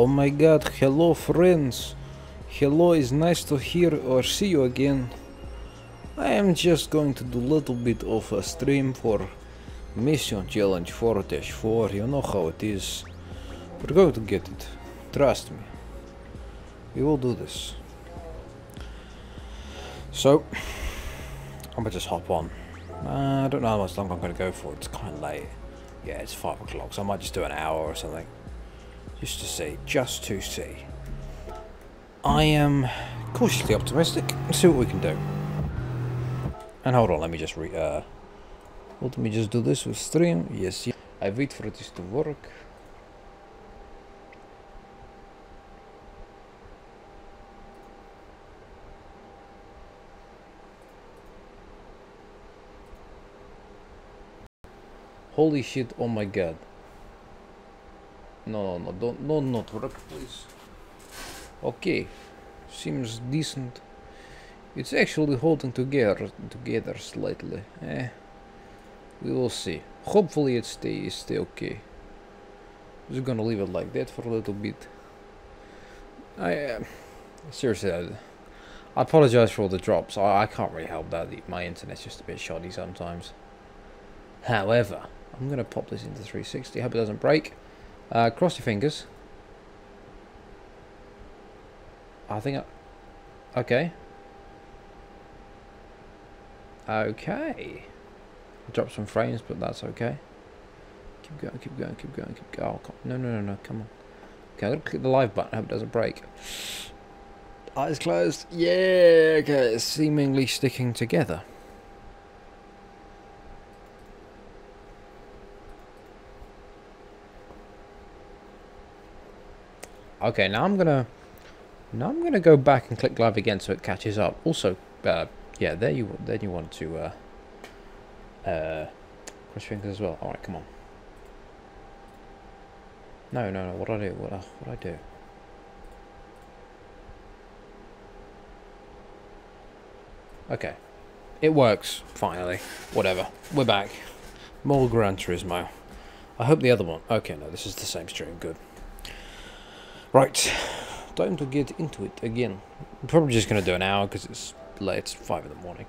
Oh my god, hello friends. Hello, it's nice to hear or see you again. I am just going to do a little bit of a stream for Mission Challenge 4-4, you know how it is. We're going to get it, trust me. We will do this. So, I'm gonna just hop on. I don't know how much longer I'm gonna go for, it's kind of late. Yeah, it's 5 o'clock, so I might just do an hour or something. Just to see. I am cautiously optimistic. Let's see what we can do. And hold on, let me just do this with stream. Yes, I wait for this to work. Holy shit, oh my god. No, don't not work, please. Okay, seems decent. It's actually holding together slightly. We will see. Hopefully it stays okay. Just gonna leave it like that for a little bit. Seriously, I apologize for all the drops. I can't really help that. My internet's just a bit shoddy sometimes. However, I'm gonna pop this into 360. Hope it doesn't break. Cross your fingers. Okay. Okay. Drop some frames, but that's okay. Keep going. Oh, no, come on. Okay, I'm gonna click the live button. Hope it doesn't break. Eyes closed. Yeah, okay, it's seemingly sticking together. Okay, now I'm gonna go back and click live again so it catches up. Also, yeah, then you want to cross fingers as well. All right, come on. No. What do I do? What I do? Okay, it works finally. Whatever. We're back. More Gran Turismo. I hope the other one. Okay, no, this is the same stream. Good. Right, time to get into it again. I'm probably just going to do an hour because it's late, it's 5 in the morning.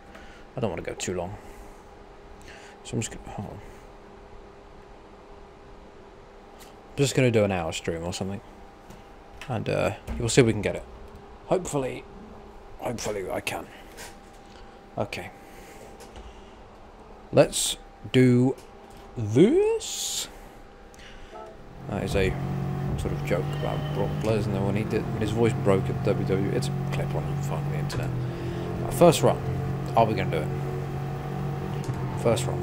I don't want to go too long. So I'm just going to, hold on. I'm just going to do an hour stream or something. And you'll see if we can get it. Hopefully I can. Okay. Let's do this. That is a sort of joke about Brock Lesnar when his voice broke at WWE. It's a clip on you can find on the internet. First run. Are we going to do it? First run.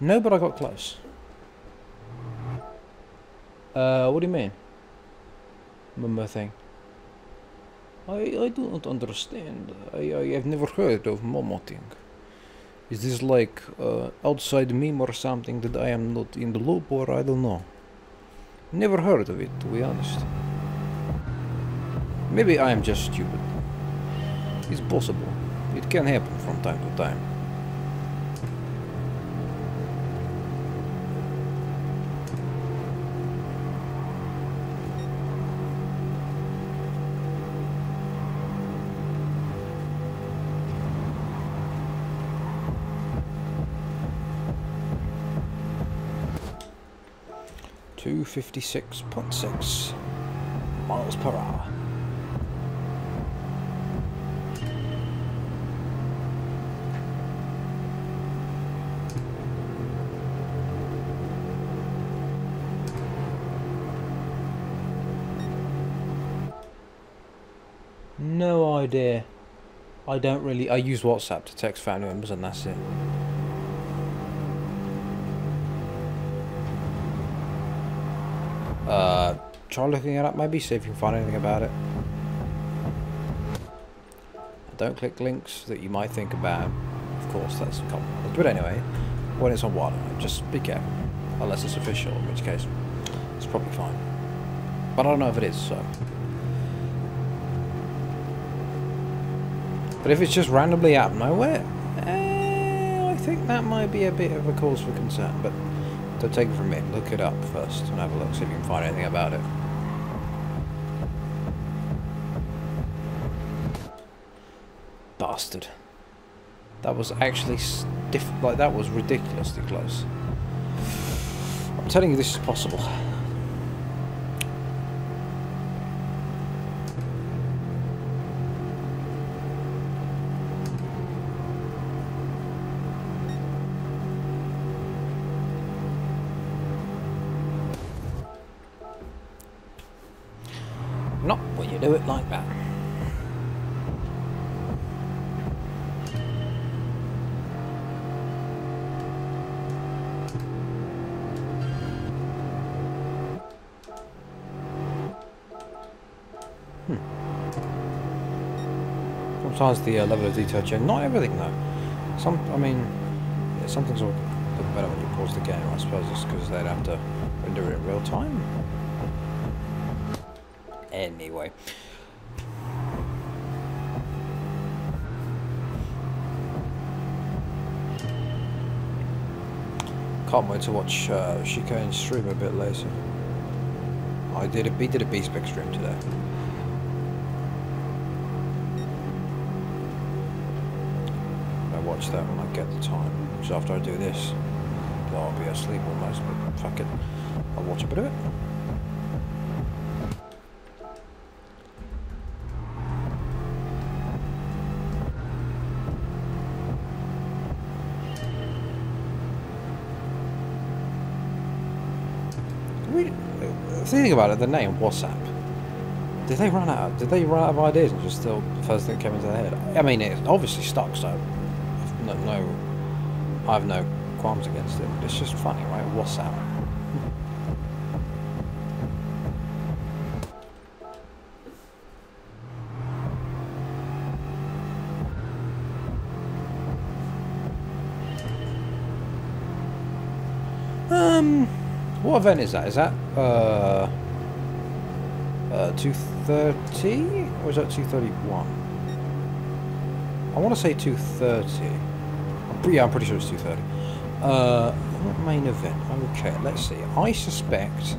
No, but I got close. What do you mean? One more thing. I do not understand. I have never heard of momoting. Is this like outside meme or something that I am not in the loop, or I don't know? Never heard of it, to be honest. Maybe I am just stupid. It's possible. It can happen from time to time. .6 miles per hour. No idea. I use WhatsApp to text family members and that's it. Try looking it up maybe, see if you can find anything about it. Don't click links that you might think about. Of course, that's common knowledge. But anyway, when it's on Wild, just be careful. Unless it's official, in which case it's probably fine. But I don't know if it is, so But if it's just randomly out of nowhere, I think that might be a bit of a cause for concern. But don't take it from me. Look it up first and have a look, see if you can find anything about it. Bastard. That was actually like that was ridiculously close. I'm telling you, this is possible. Not when you do it like that. Sometimes the level of detail change. Not everything though. I mean, yeah, some things will look better when you pause the game. I suppose it's because they'd have to render it in real time. Anyway. Can't wait to watch Chicane stream a bit later. He did a B-Spec stream today. I'll watch that when I get the time. So after I do this, I'll be asleep almost, but fuck it. I'll watch a bit of it. Thinking about it, the name WhatsApp. Did they run out of ideas and just still the first thing that came into their head? I mean, it's obviously stuck, so I have no qualms against it. But it's just funny, right? WhatsApp. What event is that? Is that 230 or is that 231? I want to say 230. Yeah, I'm pretty sure it's 230. What main event? Okay, let's see. I suspect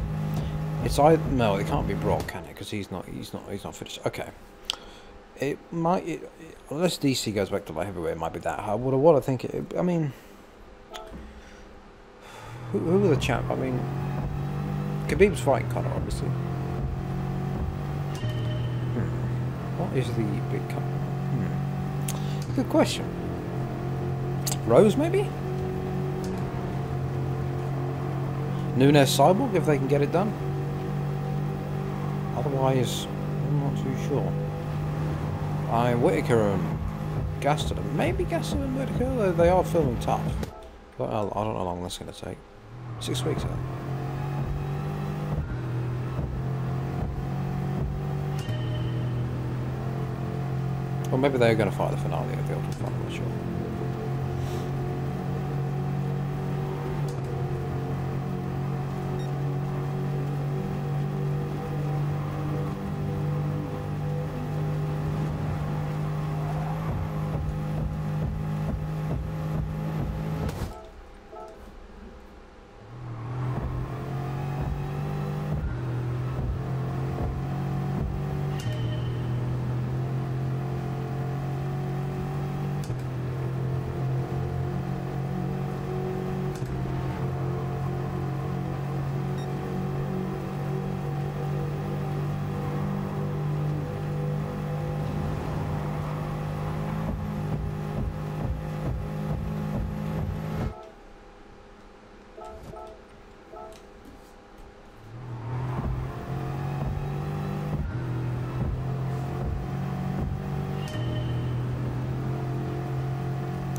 it's either no, it can't be Brock, can it? Because he's not finished. Okay, it might. Unless DC goes back to light heavyweight, it might be that. What I think. I mean. Who are the champ? I mean, Khabib's fighting Conor, obviously. What is the big cut? Good question. Rose, maybe? Nunes Cyborg, if they can get it done. Otherwise, I'm not too sure. Whittaker and Gaston. Maybe Gaston and Whittaker? They are filming tough. But I don't know how long that's going to take. 6 weeks out. Or maybe they're going to fight the finale of the Ultimate Fighter, I'm not sure.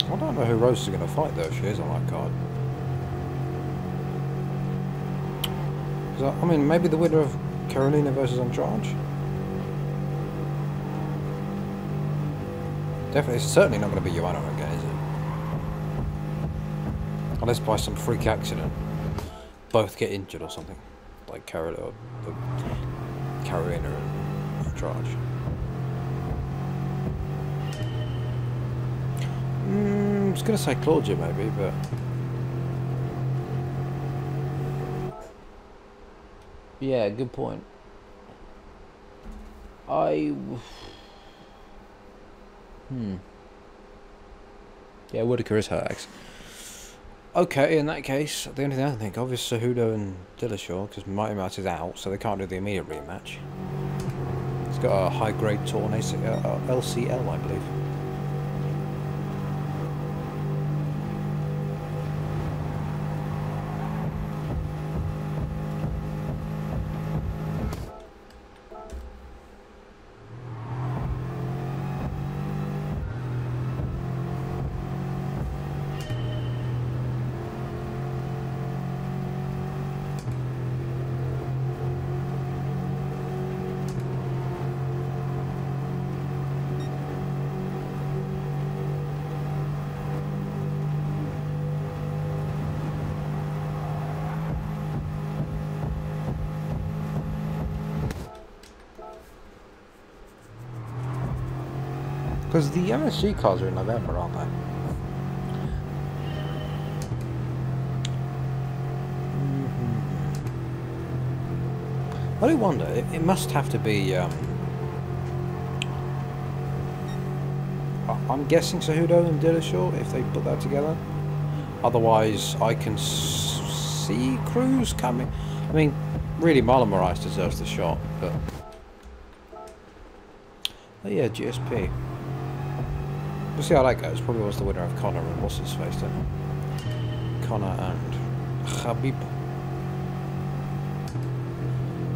I don't know who Rose is going to fight though if she is on that card. I mean, maybe the winner of Carolina versus Andrade? Definitely, it's certainly not going to be Joanna again, is it? Unless by some freak accident, both get injured or something. Like Carolina and Andrade. was going to say Claudia maybe, but... Yeah, good point. Yeah, Whitaker is her ex. Okay, in that case, the only thing I can think of is Cejudo and Dillashaw, because Mighty Mouse is out, so they can't do the immediate rematch. It's got a high-grade torn LCL, I believe. Because the MSG cards are in November, aren't they? I do wonder, it must have to be, I'm guessing Cejudo and Dillashaw, if they put that together. Otherwise, I can see Cruz coming. I mean, really, Marlon Moraes deserves the shot, but... Oh yeah, GSP. We'll see how that goes. Probably was the winner of Conor and what's his face then? Conor and Khabib.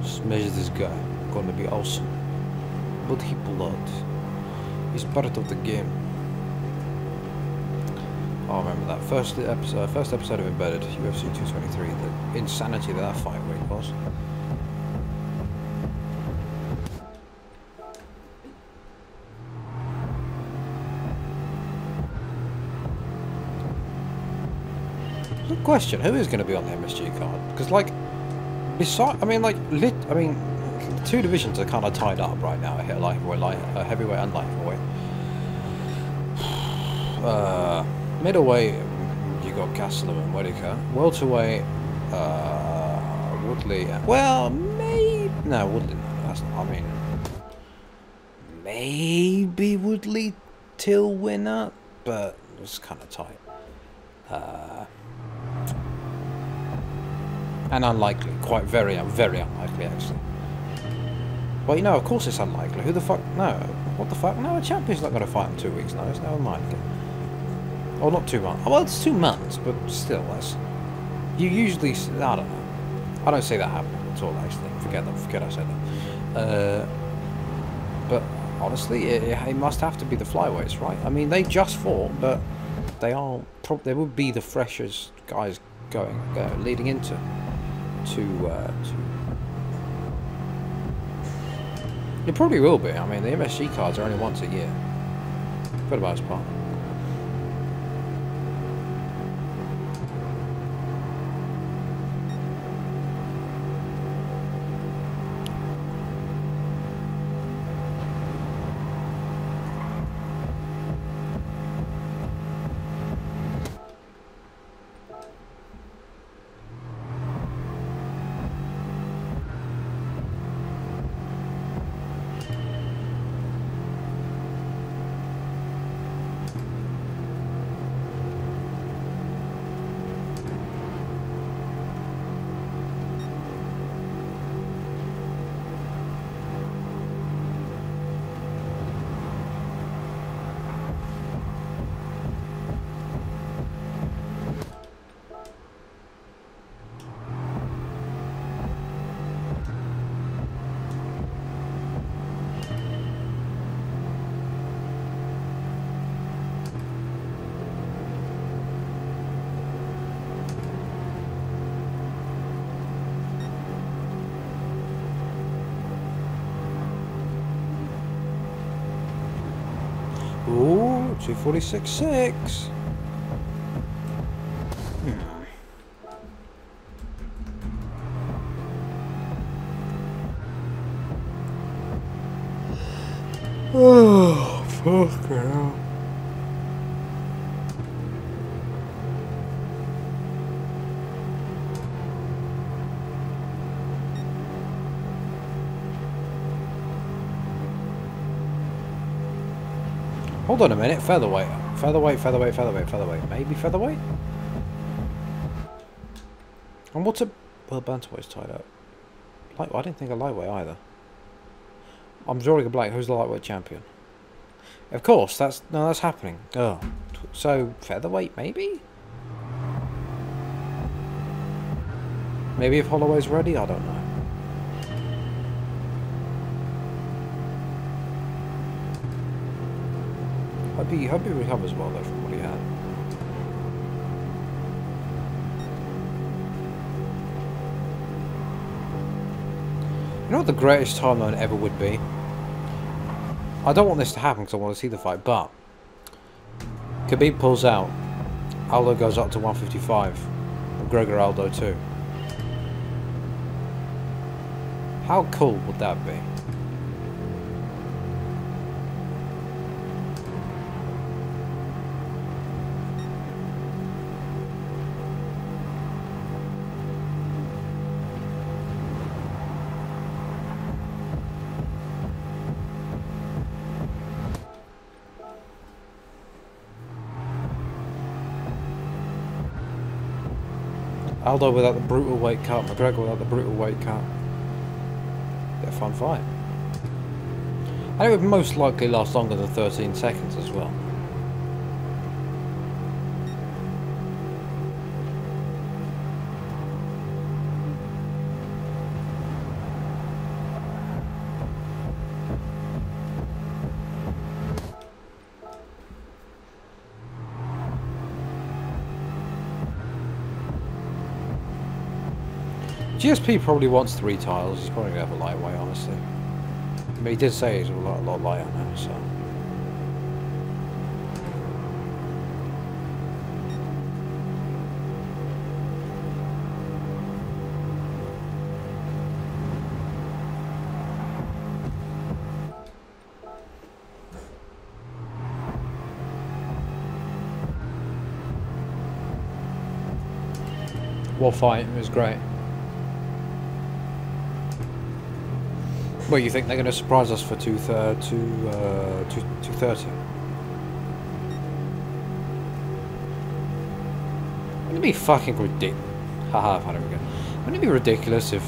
Just measure this guy. Gonna be awesome. But he blood. He's part of the game. Oh, I remember that first episode of Embedded, UFC 223. The insanity that fight week was. Good question. Who is going to be on the MSG card? Because, like, besides, I mean, like, two divisions are kind of tied up right now. Heavyweight and lightweight. Middleweight, you got Gastelum and Whitaker. Welterweight, Woodley. Well, maybe no Woodley. That's not. I mean, maybe Woodley till winner, but it's kind of tight. And unlikely, very unlikely actually. Well, you know, of course it's unlikely. Who the fuck? No, what the fuck? No, a champion's not going to fight in 2 weeks. No, it's never mind. Or not 2 months. Well, it's 2 months, but still, that's. You usually, I don't know. I don't see that happening at all. Actually, forget I said that. But honestly, it must have to be the flyweights, right? I mean, they just fought, but they are. They would be the freshest guys leading into. It probably will be. I mean, the MSG cards are only once a year, for the most part. Ooh, 246.6. Oh, fuck hell. Hold on a minute. Featherweight. Featherweight, featherweight, featherweight, featherweight. Maybe featherweight? And what's a... Well, bantamweight's tied up. I didn't think a lightweight either. I'm drawing a blank. Who's the lightweight champion? Of course, that's happening. Oh, so featherweight maybe? Maybe if Holloway's ready, I don't know. Hope he recovers well though from what he had. You know what the greatest timeline ever would be? I don't want this to happen because I want to see the fight, but Khabib pulls out, Aldo goes up to 155, McGregor Aldo too. How cool would that be? Aldo without the brutal weight cut, McGregor without the brutal weight cut. Be a fun fight. And it would most likely last longer than 13 seconds as well. GSP probably wants 3 titles. He's probably going to have a lightweight, honestly. But he did say he's a lot lighter now, so... What fight? It was great. Well, you think they're going to surprise us for 230? Wouldn't it be fucking ridiculous? Haha, I've had it again. Wouldn't it be ridiculous if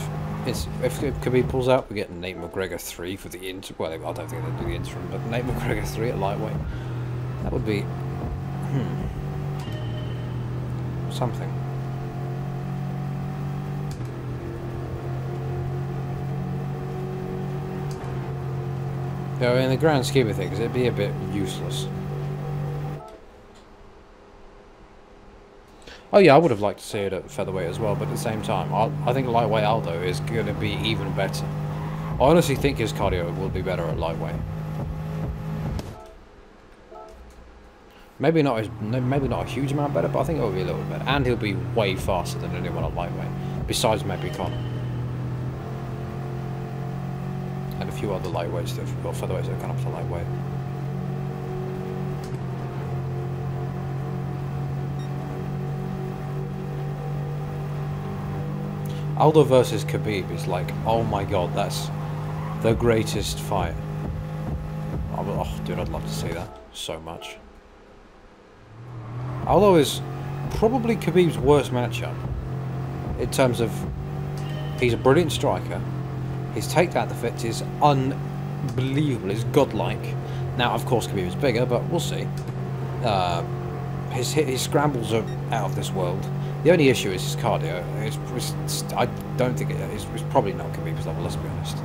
Khabib pulls out, we get Nate McGregor 3 for the interim? Well, I don't think they'll do the interim, but Nate McGregor 3 at lightweight. That would be something. You know, in the grand scheme of things, it'd be a bit useless. Oh yeah, I would have liked to see it at featherweight as well, but at the same time, I think lightweight Aldo is going to be even better. I honestly think his cardio will be better at lightweight. Maybe not a huge amount better, but I think it will be a little bit better. And he'll be way faster than anyone at lightweight, besides maybe Conor. And a few other lightweights that have got featherweights that have gone up to lightweight. Aldo versus Khabib is like, oh my god, that's the greatest fight. Oh, dude, I'd love to see that so much. Aldo is probably Khabib's worst matchup in terms of he's a brilliant striker. His takedown defense is unbelievable. It's godlike. Now, of course, Khabib is bigger, but we'll see. His scrambles are out of this world. The only issue is his cardio. I don't think it's probably not Khabib's level. Let's be honest.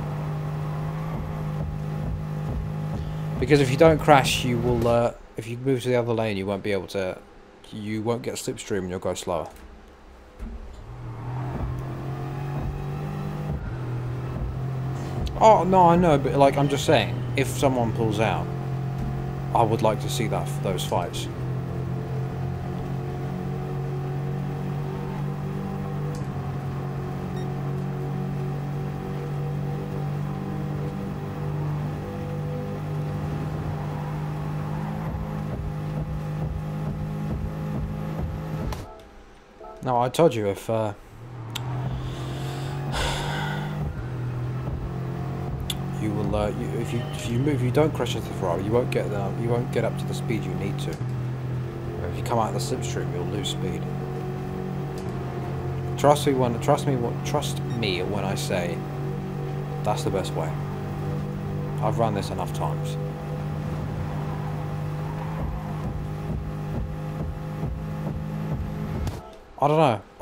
Because if you don't crash, you will. If you move to the other lane, you won't be able to. You won't get slipstream, and you'll go slower. Oh, no, I know, but like I'm just saying, if someone pulls out, I would like to see those fights. No, I told you if you will if you don't crash into the Ferrari, you won't get up to the speed you need to. If you come out of the slipstream, you'll lose speed. Trust me when I say that's the best way. I've run this enough times. I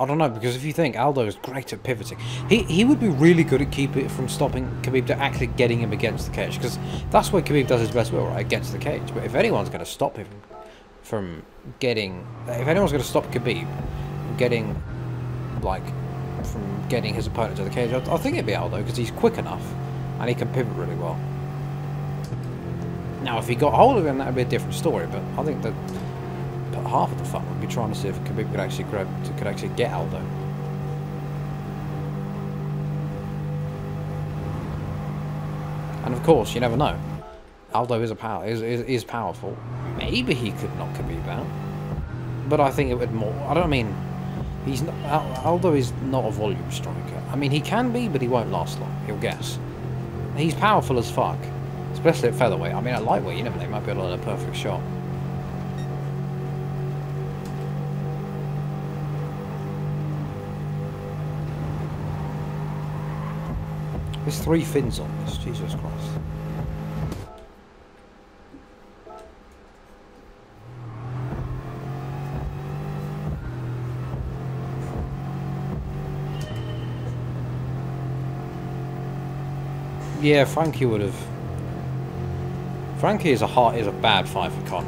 don't know, because if you think Aldo is great at pivoting, he would be really good at keeping it from stopping Khabib to actually getting him against the cage, because that's where Khabib does his best work, right, against the cage. But if anyone's going to stop him from getting, if anyone's going to stop Khabib from getting, like, from getting his opponent to the cage, I think it'd be Aldo, because he's quick enough and he can pivot really well. Now, if he got hold of him, that would be a different story, but I think that half of the fun would be trying to see if Khabib could actually get Aldo. And of course, you never know. Aldo is powerful. Maybe he could knock Khabib out, but I think it would more. I don't mean he's not, Aldo is not a volume striker. I mean, he can be, but he won't last long. He'll guess. He's powerful as fuck, especially at featherweight. I mean, at lightweight, you never know. He might be able to land a perfect shot. There's 3 fins on this, Jesus Christ. Yeah, Frankie would have. Frankie is a bad fight for Conor.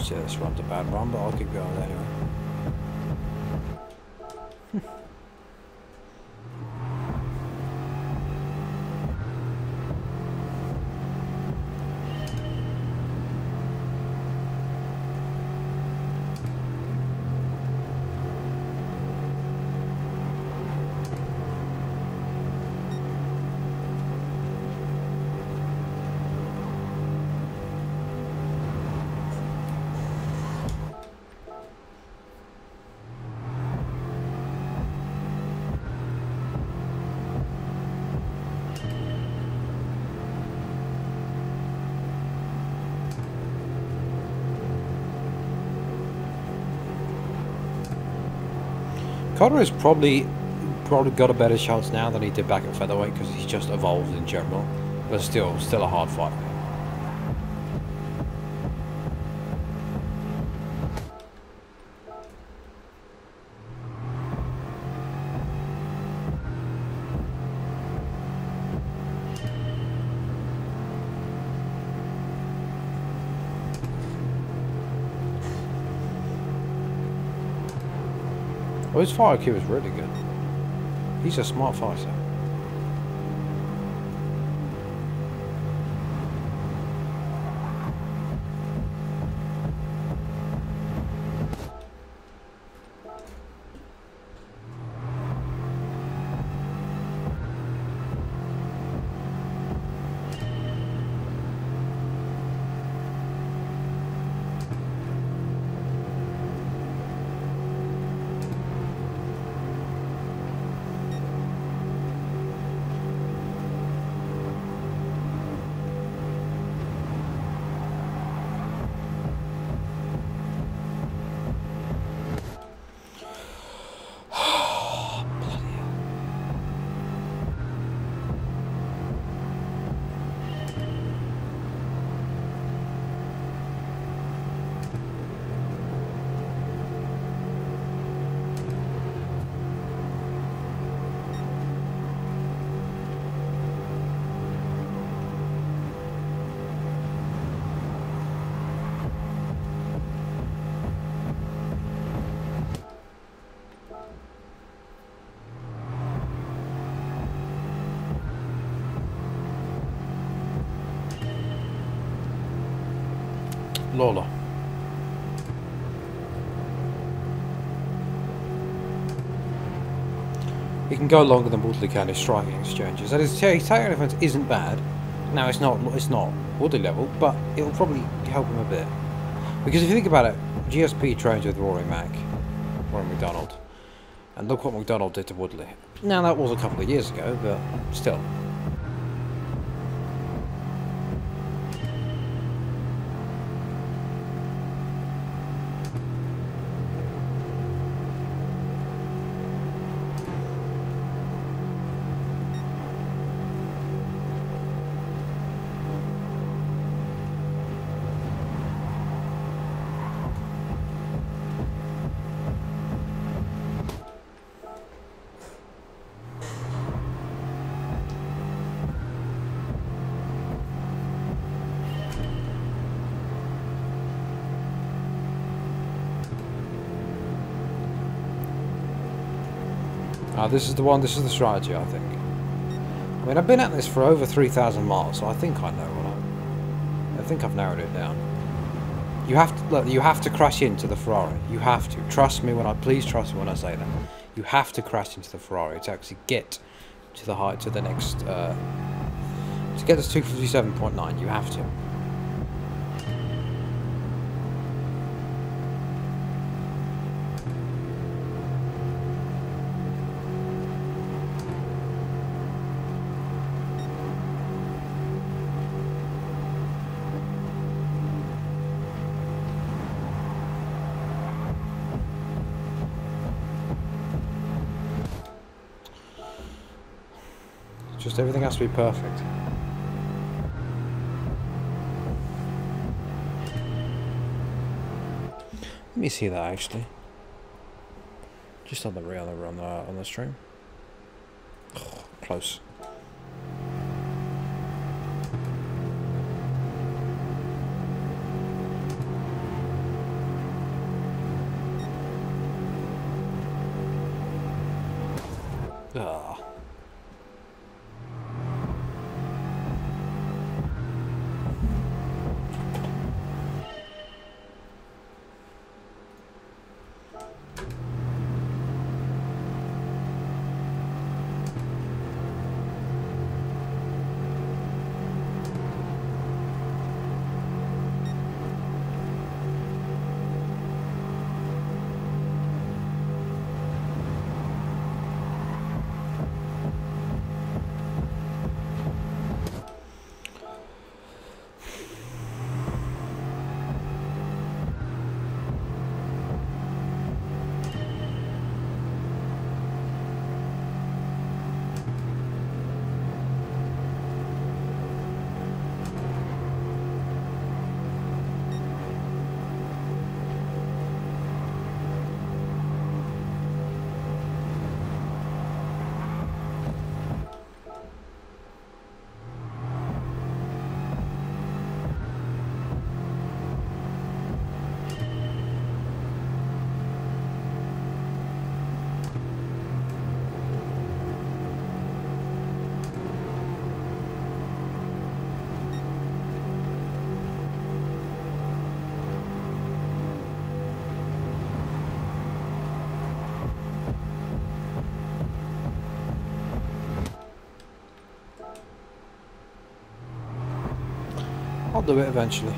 Yeah, this run's a bad run, but I'll keep going anyway. Conor has probably got a better chance now than he did back at featherweight because he's just evolved in general, but still a hard fight. Well, his fire IQ is really good. He's a smart fighter. Lola. You can go longer than Woodley can in striking exchanges. That is, taking defense isn't bad. Now it's not Woodley level, but it'll probably help him a bit. Because if you think about it, GSP trains with Rory McDonald, and look what McDonald did to Woodley. Now that was a couple of years ago, but still. This is the one, this is the strategy, I think. I mean, I've been at this for over 3,000 miles, so I think I know what I think I've narrowed it down. You have to, look, you have to crash into the Ferrari. You have to. Trust me please trust me when I say that. You have to crash into the Ferrari to actually get to the height, to the next, to get to 257.9, you have to. Just everything has to be perfect. Let me see that actually. Just on the stream. Oh, close. Ah. I'll do it eventually.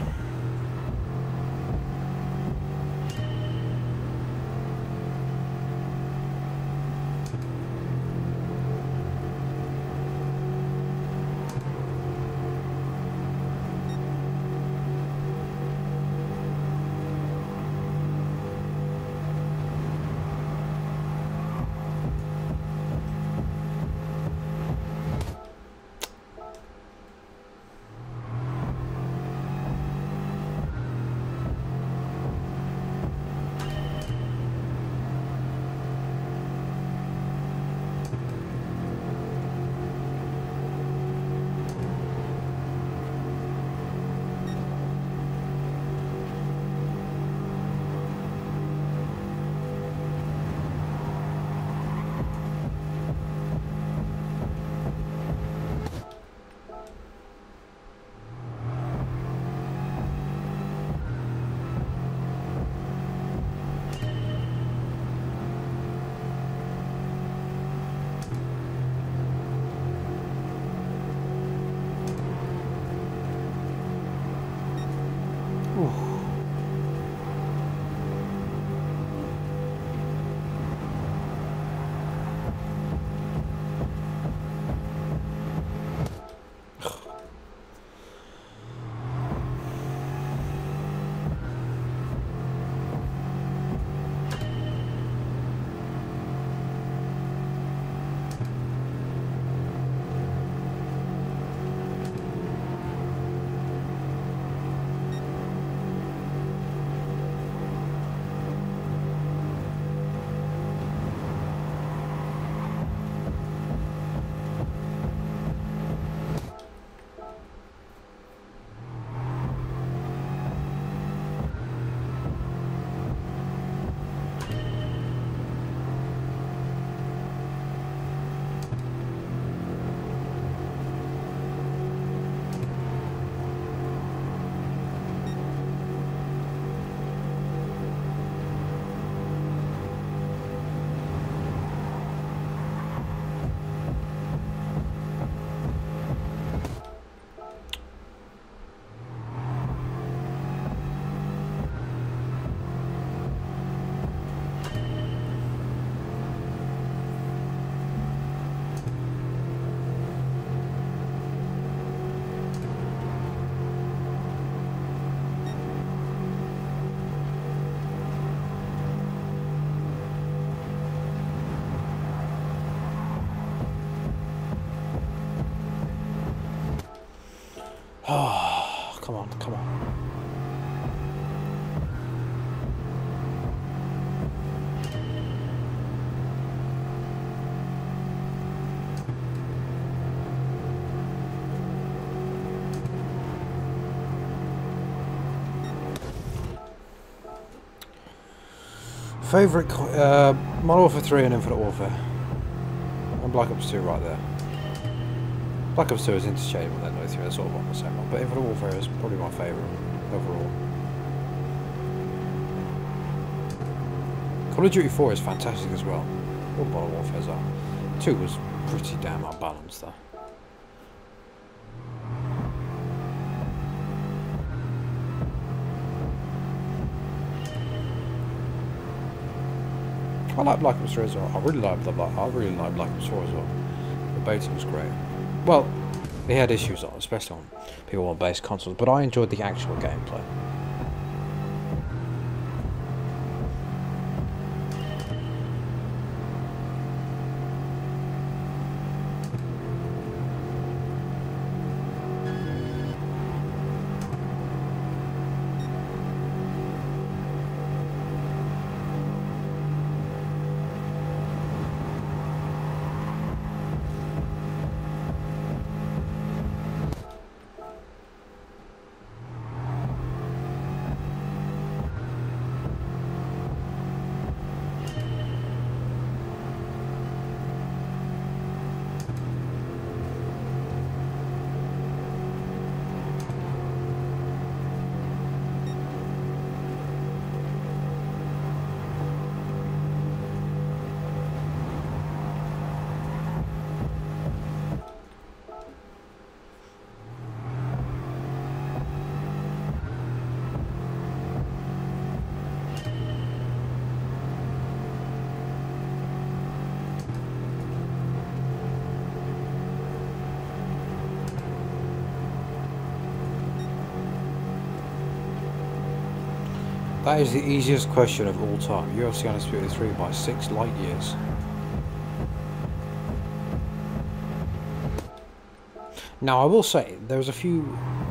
come on, come on. Favourite Modern Warfare 3 and Infinite Warfare. And Black Ops 2 right there. Black Ops 2 is interchangeable, then those three are sort of on the same one, but Infinite Warfare is probably my favourite overall. Call of Duty 4 is fantastic as well. All Modern Warfares are. 2 was pretty damn unbalanced though. I like Black Ops 3 as well. I really like Black Ops 4 as well. The beta was great. Well, it had issues on, especially on people on base consoles, but I enjoyed the actual gameplay. That is the easiest question of all time. UFC Undisputed 3 by 6 light years. Now I will say, there's a few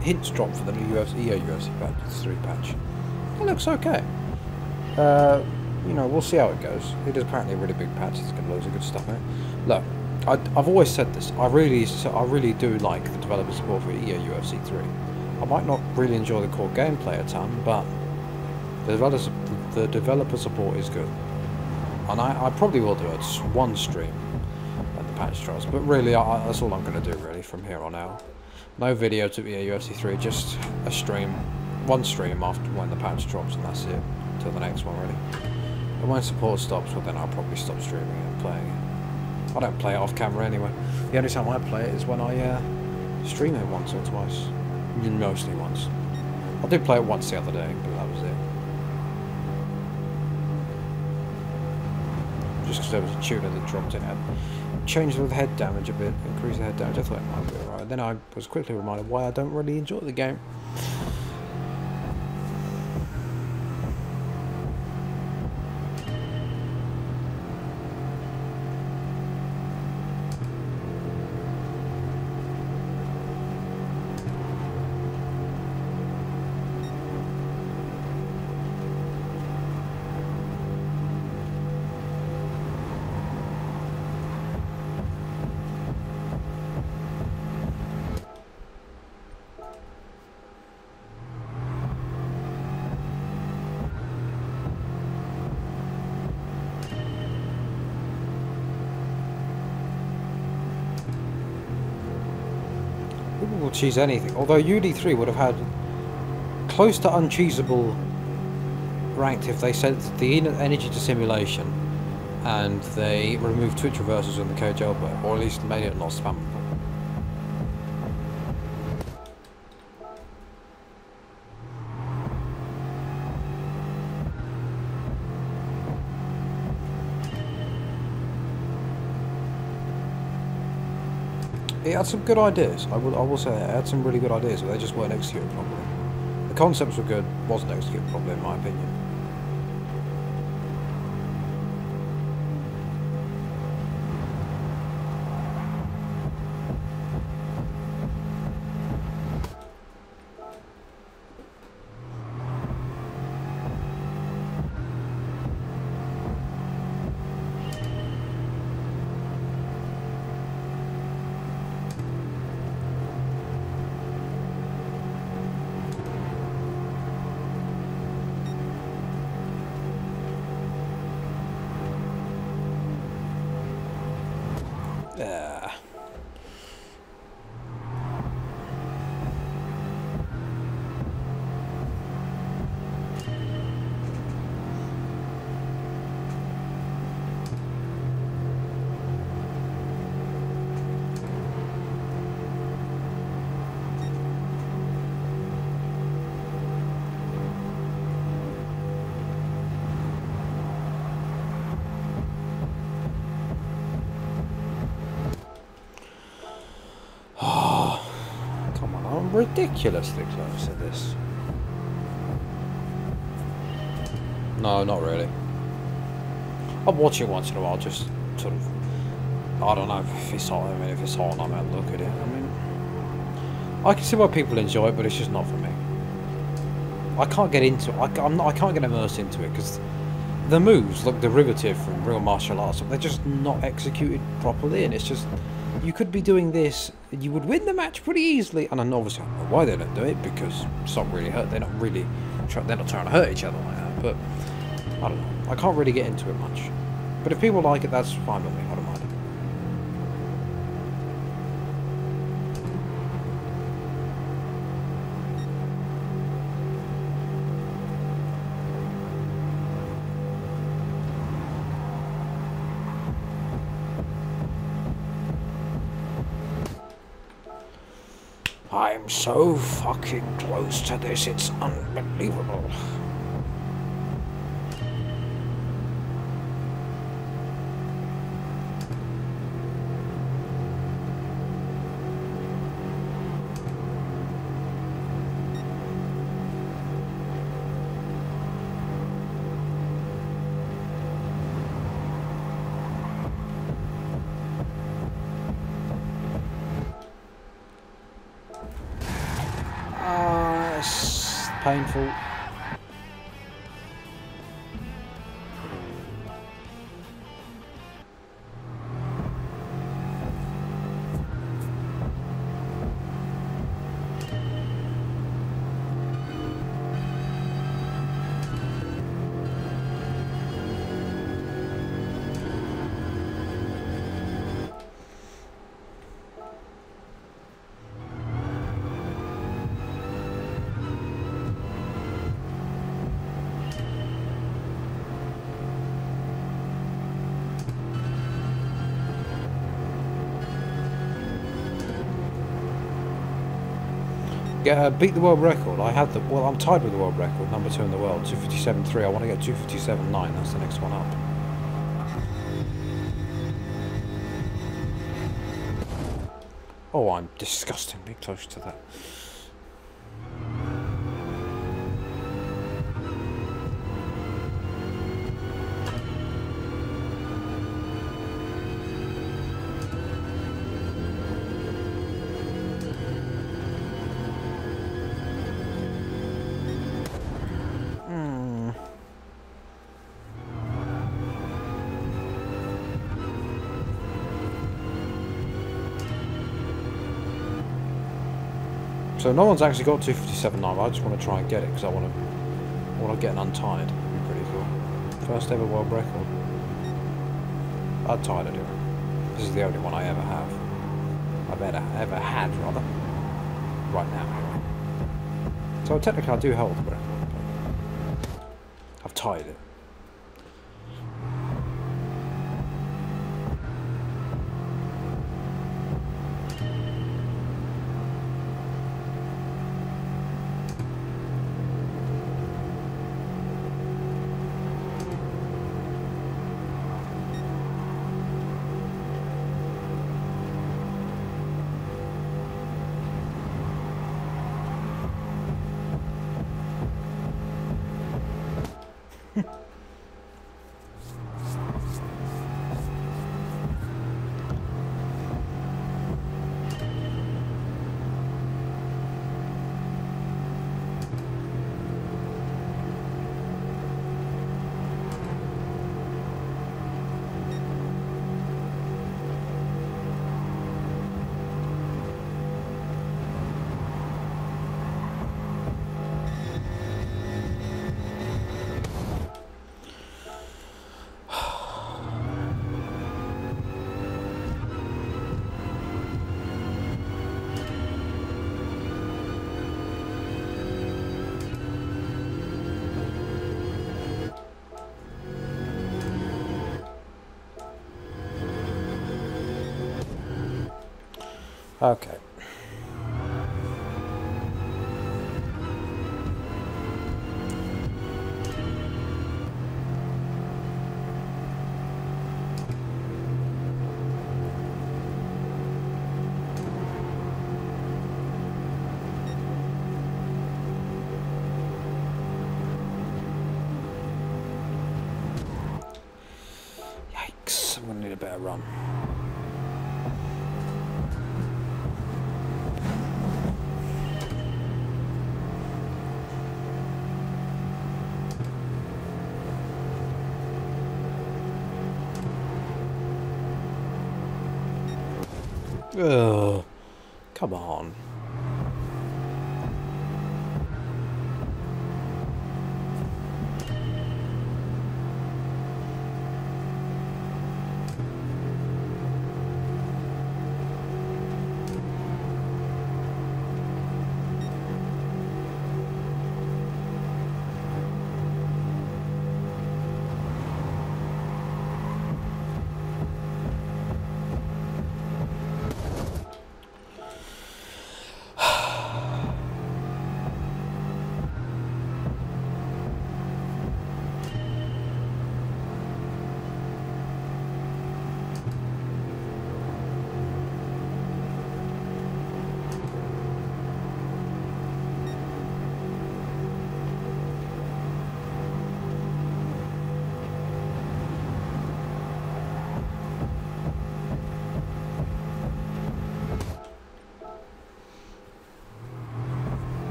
hints dropped for the new EA UFC patch, 3 patch. It looks okay. You know, we'll see how it goes. It is apparently a really big patch, it's got loads of good stuff in it. Look, I've always said this, I really do like the developer support for EA UFC 3. I might not really enjoy the core gameplay a ton, but the developer support is good. And I probably will do one stream at the patch drops, but really that's all I'm going to do really from here on out. No video to EA UFC 3, just a stream, one stream after when the patch drops, and that's it, till the next one really. And when support stops, well then I'll probably stop streaming and playing it. I don't play it off camera anyway. The only time I play it is when I stream it once or twice. Mostly once. I did play it once the other day, but that was it. Just because there was a tuner that dropped in it. Changed the head damage a bit, increased the head damage. I thought it might be alright. Then I was quickly reminded why I don't really enjoy the game. People will cheese anything, although UD3 would have had close to uncheesable ranked if they sent the energy to simulation and they removed twitch reversals in the cage elbow, or at least made it not spammable. It had some good ideas. I will say it had some really good ideas, but they just weren't executed properly. The concepts were good, wasn't executed properly in my opinion. Yeah. Come on, I'm ridiculously close to this. No, not really. I'll watch it once in a while, just sort of. I don't know if it's on. I mean, if it's on, I might look at it. I mean, I can see why people enjoy it, but it's just not for me. I can't get into it. I can't get immersed into it because the moves look derivative from real martial arts. They're just not executed properly, and it's just you could be doing this, and you would win the match pretty easily. And then obviously, I don't know why they don't do it because it's not really hurt. They're not really. They're not trying to hurt each other like that. But I don't know. I can't really get into it much. But if people like it, that's fine with me. I don't mind. I'm so fucking close to this, it's unbelievable. It's painful. Beat the world record. I had the well. I'm tied with the world record, number 2 in the world, 257.3. I want to get 257.9. That's the next one up. Oh, I'm disgustingly close to that. So no one's actually got 257.9, but I just want to try and get it because I want to get an untied. It'd be pretty cool. First ever world record. Untied, I do. This is the only one I ever have. Ever had, rather. Right now, anyway. So technically I do hold the record, but I've tied it. Okay. Yikes, I'm going to need a better run. Ugh, come on.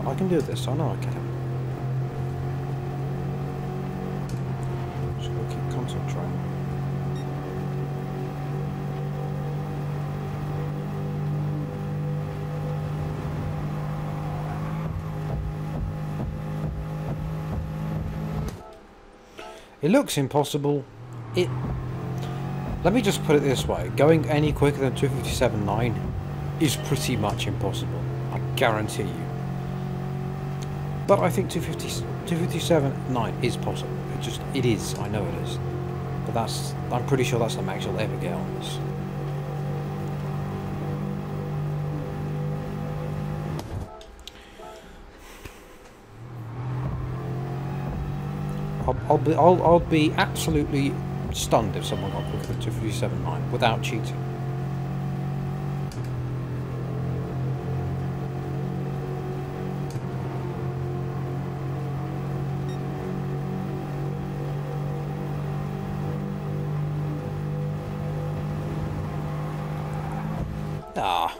I can do this, I know I can. Just gotta keep concentrating. It looks impossible. Let me just put it this way, going any quicker than 257.9 is pretty much impossible. I guarantee you. But I think 257.9 is possible. It is. I know it is. But I'm pretty sure that's the max you'll ever get on this. I'll be absolutely stunned if someone got quicker than 257.9 without cheating. Ah.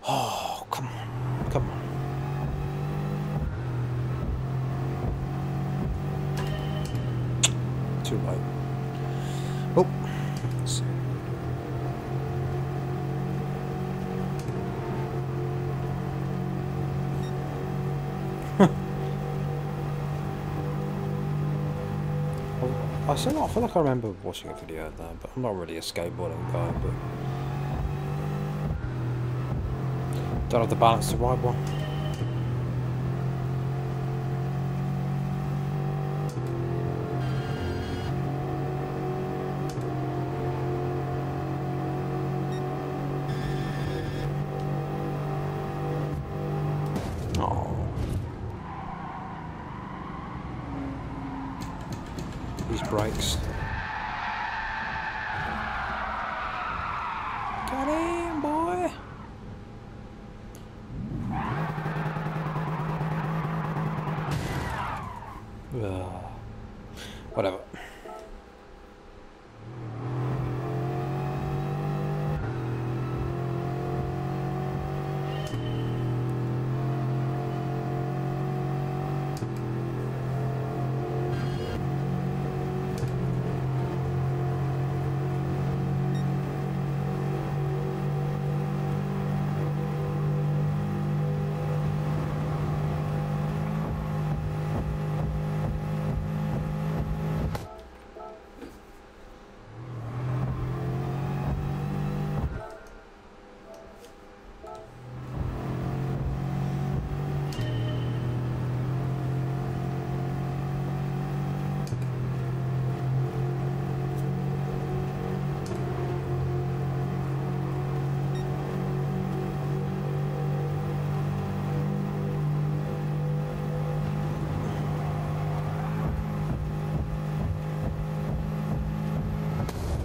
Oh, come on. Come on. Too late. Oh, let's see. I feel like I remember watching a video of that, but I'm not really a skateboarding guy, but don't have the balance to ride one. brakes. Get in, boy! Ugh. Whatever.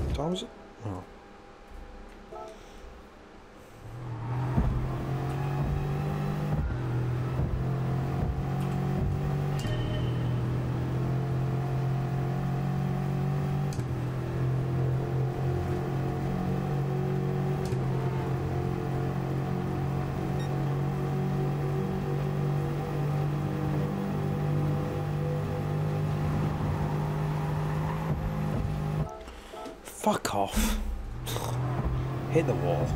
What time was it? Oh. Fuck off. Hit the wall.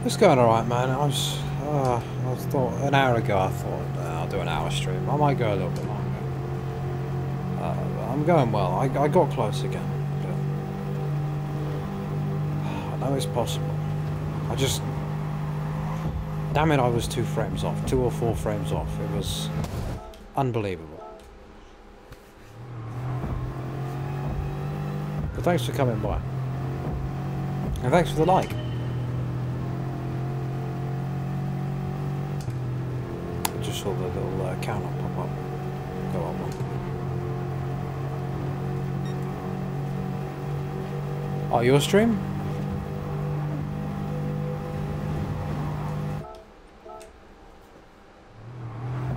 It's going alright, man. I thought an hour ago. I thought I'll do an hour stream. I might go a little bit longer. I'm going well. I got close again. But I know it's possible. I just, damn it! I was 2 frames off, 2 or 4 frames off. It was unbelievable. But thanks for coming by, and thanks for the like. Saw the little counter pop up. Go on one. Oh, your stream?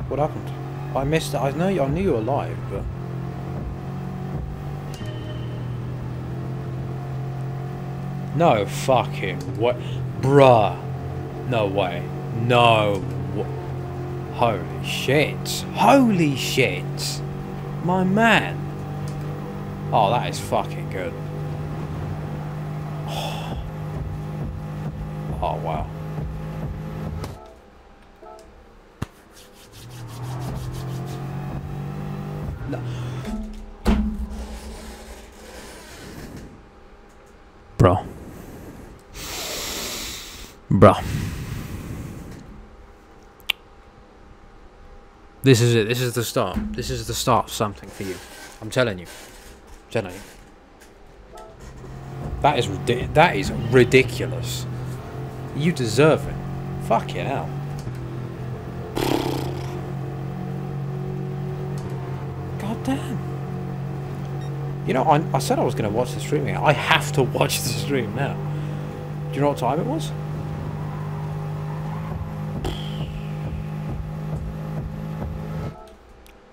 What happened? I missed it. I knew you were live, but No fucking what? Bruh. No way. No. Holy shit. Holy shit. My man. Oh, that is fucking good. Oh, wow. No. Bro. This is it. This is the start. This is the start of something for you. I'm telling you. That is ridiculous. You deserve it. Fucking hell. God damn. You know, I said I was going to watch the streaming. I have to watch the stream now. Do you know what time it was?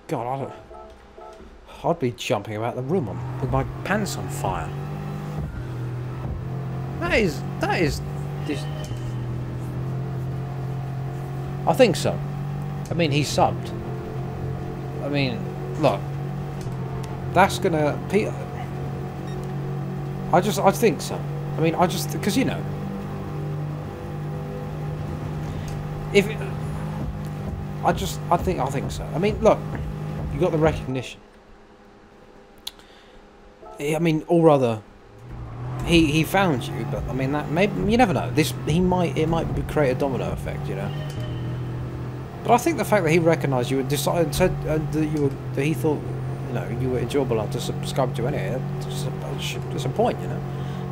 God, I'd be jumping about the room with my pants on fire. That is this. I think so. I mean, he subbed. I mean, look, that's gonna. I think so. I mean, because you know, if I think so. I mean, look, you got the recognition. I mean, or rather, he found you, but I mean that maybe you never know. It might create a domino effect, you know. But I think the fact that he recognised you and said that he thought, you know, you were enjoyable enough to subscribe to anyway. It's a point, you know.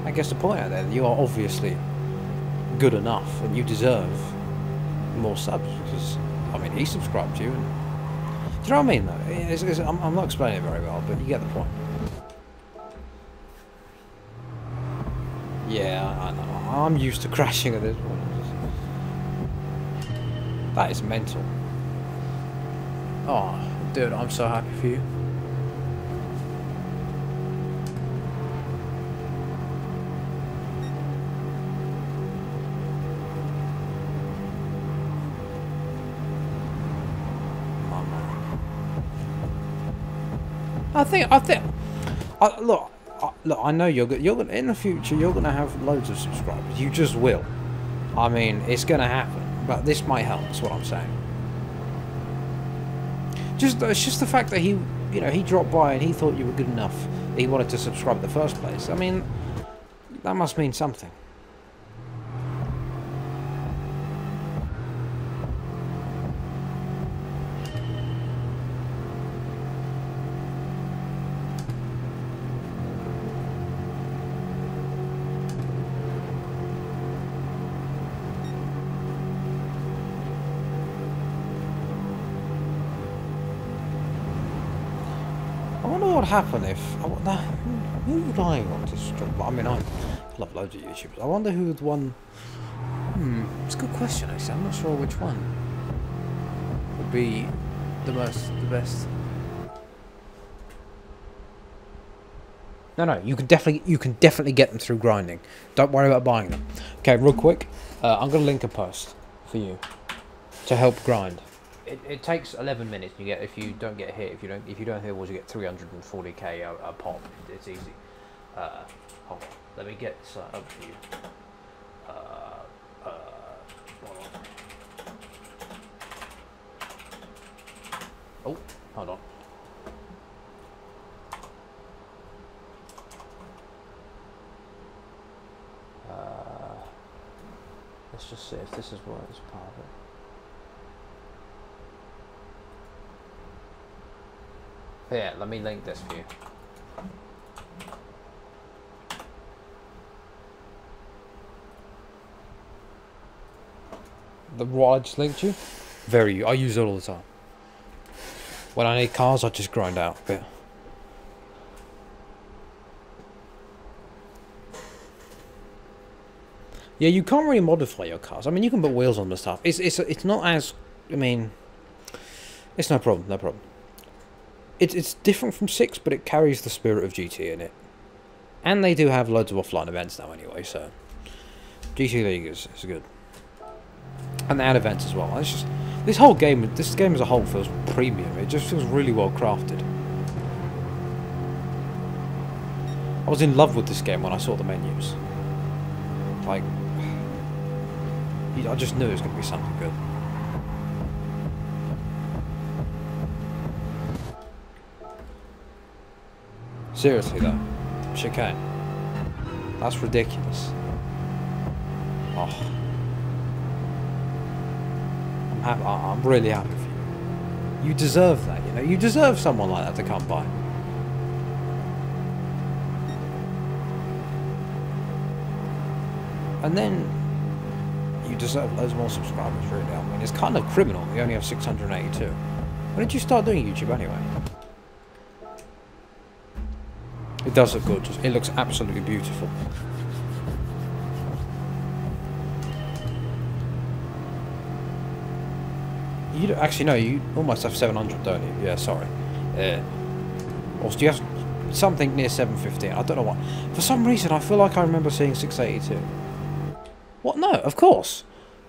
I guess the point out there that you are obviously good enough and you deserve more subs because I mean he subscribed to you. And, do you know what I mean? Though I'm not explaining it very well, but you get the point. Yeah, I know. I'm used to crashing at this one. That is mental. Oh, dude, I'm so happy for you. Oh, man. Look, I know you're gonna in the future. You're gonna have loads of subscribers. You just will. I mean, it's gonna happen. But this might help. That's what I'm saying. It's just the fact that he dropped by and he thought you were good enough. He wanted to subscribe in the first place. I mean, that must mean something. What would happen if who would I want to struggle? I mean, I love loads of YouTubers. I wonder who would won. It's a good question. Actually, I'm not sure which one would be the best. No, you can definitely get them through grinding. Don't worry about buying them. Okay, real quick, I'm gonna link a post for you to help grind. It takes 11 minutes. You get if you don't get hit. If you don't hit the walls, you get 340k a pop. It's easy. Hold on. Let me get up for you. Oh, hold on. Let's just see if this is what it's part of it. Yeah, let me link this for you. The what I just linked you? I use it all the time. When I need cars, I just grind out a bit. Yeah, you can't really modify your cars. I mean, you can put wheels on the stuff. It's not as, I mean, it's no problem. It's different from 6, but it carries the spirit of GT in it. And they do have loads of offline events now anyway, so GT League is good. And they add events as well. It's just this game as a whole feels premium. It just feels really well crafted. I was in love with this game when I saw the menus. Like, I just knew it was going to be something good. Seriously though, chicane. That's ridiculous. Oh. I'm really happy for you. You deserve that, you know. You deserve someone like that to come by. And then you deserve loads more subscribers, really. I mean, it's kind of criminal. You only have 682. When did you start doing YouTube anyway? It does look good. It looks absolutely beautiful. You don't, actually, no, you almost have 700, don't you? Yeah, sorry. Or do you have something near 715? I don't know what. For some reason, I feel like I remember seeing 682. What? No, of course.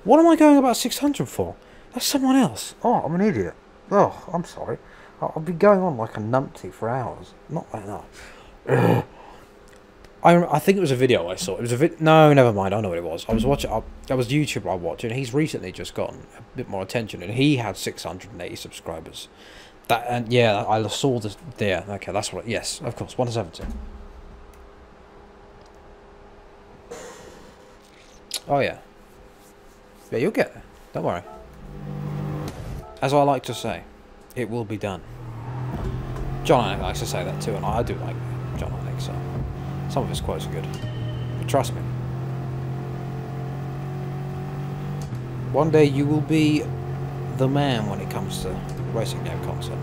What am I going about 600 for? That's someone else. Oh, I'm an idiot. Oh, I'm sorry. I'll be going on like a numpty for hours. Not like that. I think it was a video I saw. It was a no, never mind. I know what it was. I was watching. That was YouTube I watched, and he's recently just gotten a bit more attention, and he had 680 subscribers. That and yeah, I saw this there. Okay, that's what. Yes, of course, 170. Oh yeah. Yeah, you'll get there. Don't worry. As I like to say, it will be done. John Anik likes to say that too, and I do like John Anik, so some of his quotes are good. But trust me. One day you will be the man when it comes to racing game content.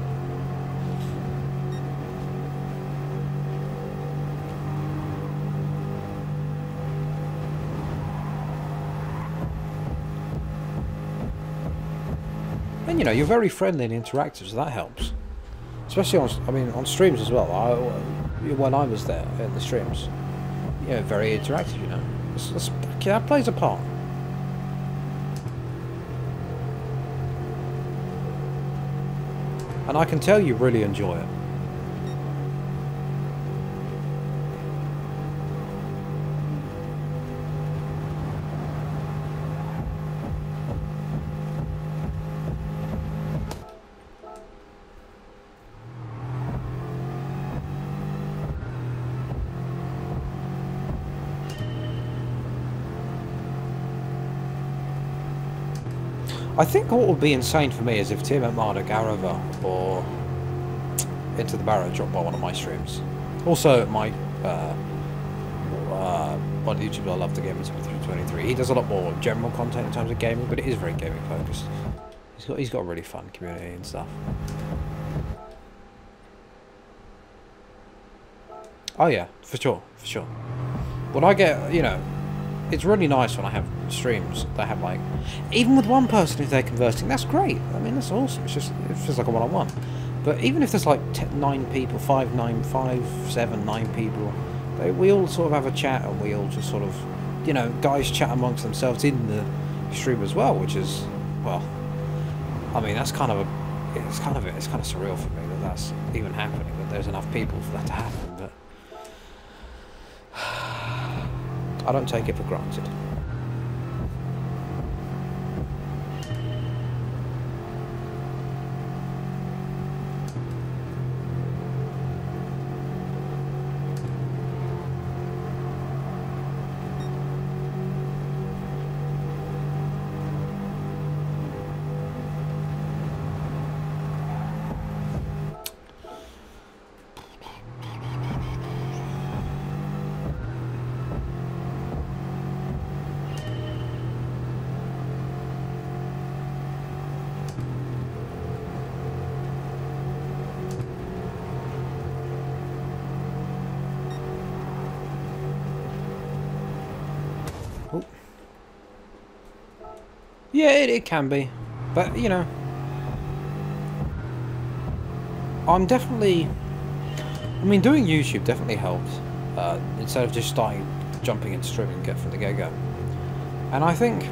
And you know, you're very friendly and interactive, so that helps. Especially on streams as well. When I was there in the streams, yeah, very interactive. You know, that plays a part. And I can tell you really enjoy it. I think what would be insane for me is if Team Armada Garava or Into the Barrow dropped by one of my streams. Also, my one YouTuber I love the game is 323. He does a lot more general content in terms of gaming, but it is very gaming focused. He's got a really fun community and stuff. Oh yeah, for sure, for sure. When I get, you know, it's really nice when I have streams that have like, even with one person if they're conversing, that's great. I mean, that's awesome. It feels like a one-on-one. But even if there's like 9 people, 5, 9, 5, 7, 9 people, we all sort of have a chat, and we all just sort of, you know, guys chat amongst themselves in the stream as well, which is, well, I mean, that's kind of it's kind of surreal for me that that's even happening, that there's enough people for that to happen, but I don't take it for granted. Yeah, it can be, but you know, I mean, doing YouTube definitely helps. instead of just jumping into streaming and get from the get-go. And I think,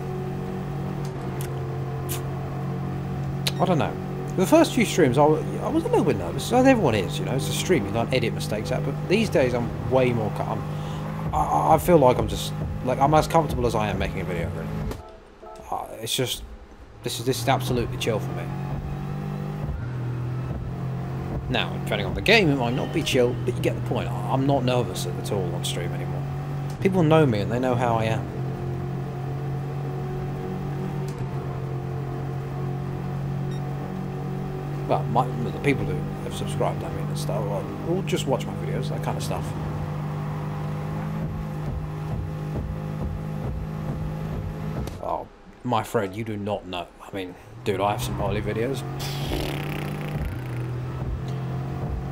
I don't know, the first few streams I was a little bit nervous, as everyone is, you know, it's a stream, you can't edit mistakes out, but these days I'm way more calm. I feel like I'm as comfortable as I am making a video, really. It's just, this is absolutely chill for me. Now, depending on the game, it might not be chill, but you get the point. I'm not nervous at all on stream anymore. People know me and they know how I am. Well, the people who have subscribed, I mean, and stuff, will just watch my videos, that kind of stuff. Oh, my friend, you do not know. I mean, dude, I have some Harley videos.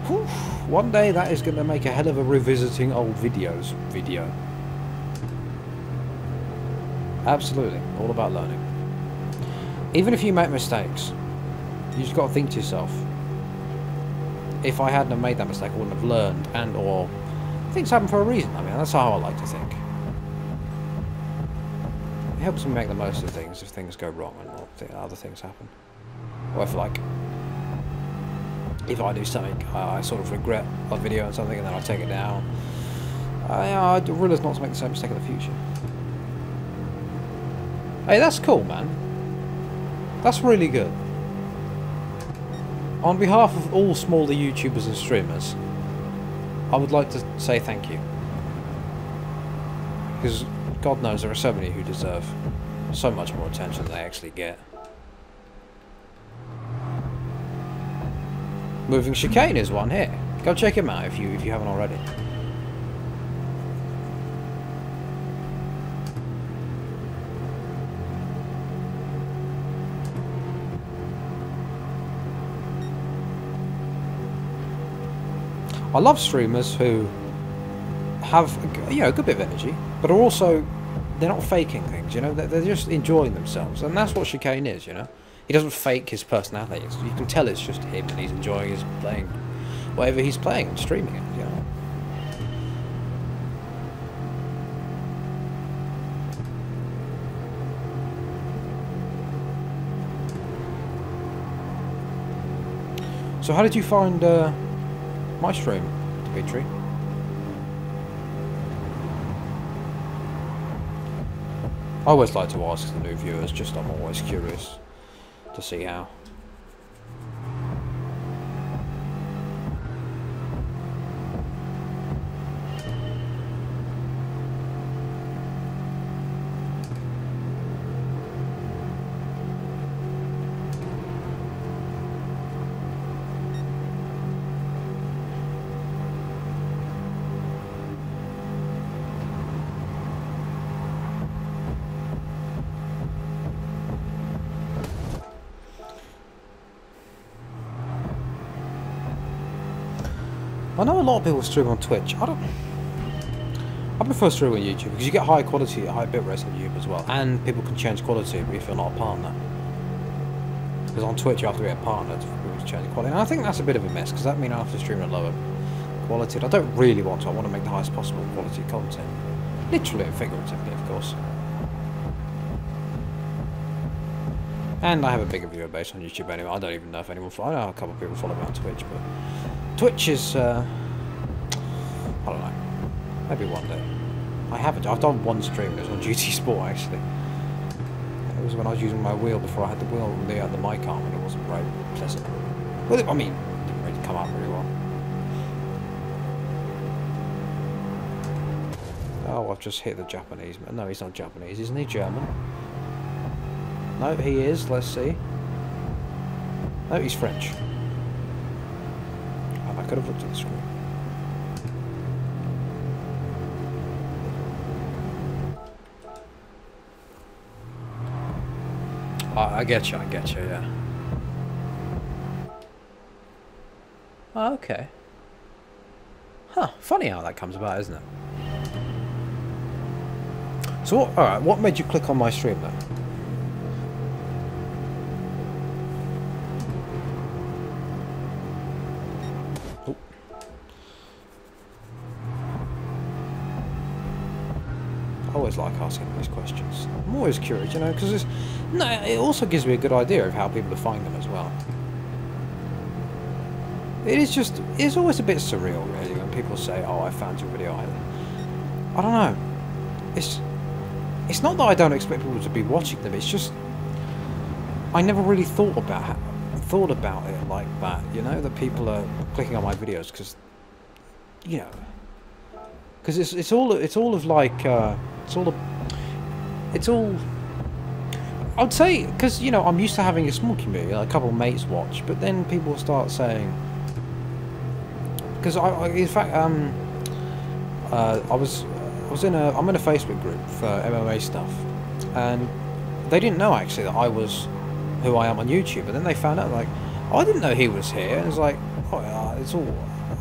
Whew. One day that is going to make a hell of a revisiting old videos video. Absolutely, all about learning. Even if you make mistakes, you just got to think to yourself, if I hadn't have made that mistake, I wouldn't have learned, and or things happen for a reason. I mean, that's how I like to think. It helps me make the most of things if things go wrong and other things happen. Or if I do something, I sort of regret a video or something, and then I take it down. I realise not to make the same mistake in the future. Hey, that's cool, man. That's really good. On behalf of all smaller YouTubers and streamers, I would like to say thank you. Because God knows there are so many who deserve so much more attention than they actually get. Moving Chicane is one here. Go check him out if you haven't already. I love streamers who have, you know, a good bit of energy, but are also, they're not faking things, you know, they're just enjoying themselves, and that's what Chicane is, you know. He doesn't fake his personality. You can tell it's just him, and he's enjoying his playing, whatever he's playing and streaming it, you know. So how did you find my stream, Dimitri? I always like to ask the new viewers, just I'm always curious to see how. I know a lot of people stream on Twitch. I prefer streaming on YouTube because you get high quality, high bit rates on YouTube as well, and people can change quality if you're not a partner. Because on Twitch you have to be a partner for people to change the quality, and I think that's a bit of a mess because that means I have to stream at lower quality. And I don't really want to. I want to make the highest possible quality content, literally and figuratively, of course. And I have a bigger viewer base on YouTube anyway. I don't even know if anyone. I know a couple of people follow me on Twitch, but Twitch is, I don't know, maybe one day. I've done one stream, it was on GT Sport actually. It was when I was using my wheel before I had the wheel, the mic arm, and it wasn't very pleasant. Well, I mean, it didn't really come out very well. Oh, I've just hit the Japanese man. No, he's not Japanese, isn't he? German? No, he is, let's see. No, he's French. I could have looked at the screen. I get you, yeah. Oh, okay. Huh, funny how that comes about, isn't it? So, alright, what made you click on my stream then? always like asking these questions. I'm always curious, you know, because it also gives me a good idea of how people define them as well. It's always a bit surreal, really, when people say, "Oh, I found your video." I don't know. It's not that I don't expect people to be watching them. It's just I never really thought about it like that. You know, that people are clicking on my videos because, you know, because it's all of like it's all. I'd say because, you know, I'm used to having a small community, like a couple of mates watch, but then people start saying. Because in fact, I'm in a Facebook group for MMA stuff, and they didn't know actually that I was who I am on YouTube. And then they found out, like, oh, I didn't know he was here. And it's like, oh, yeah, it's all,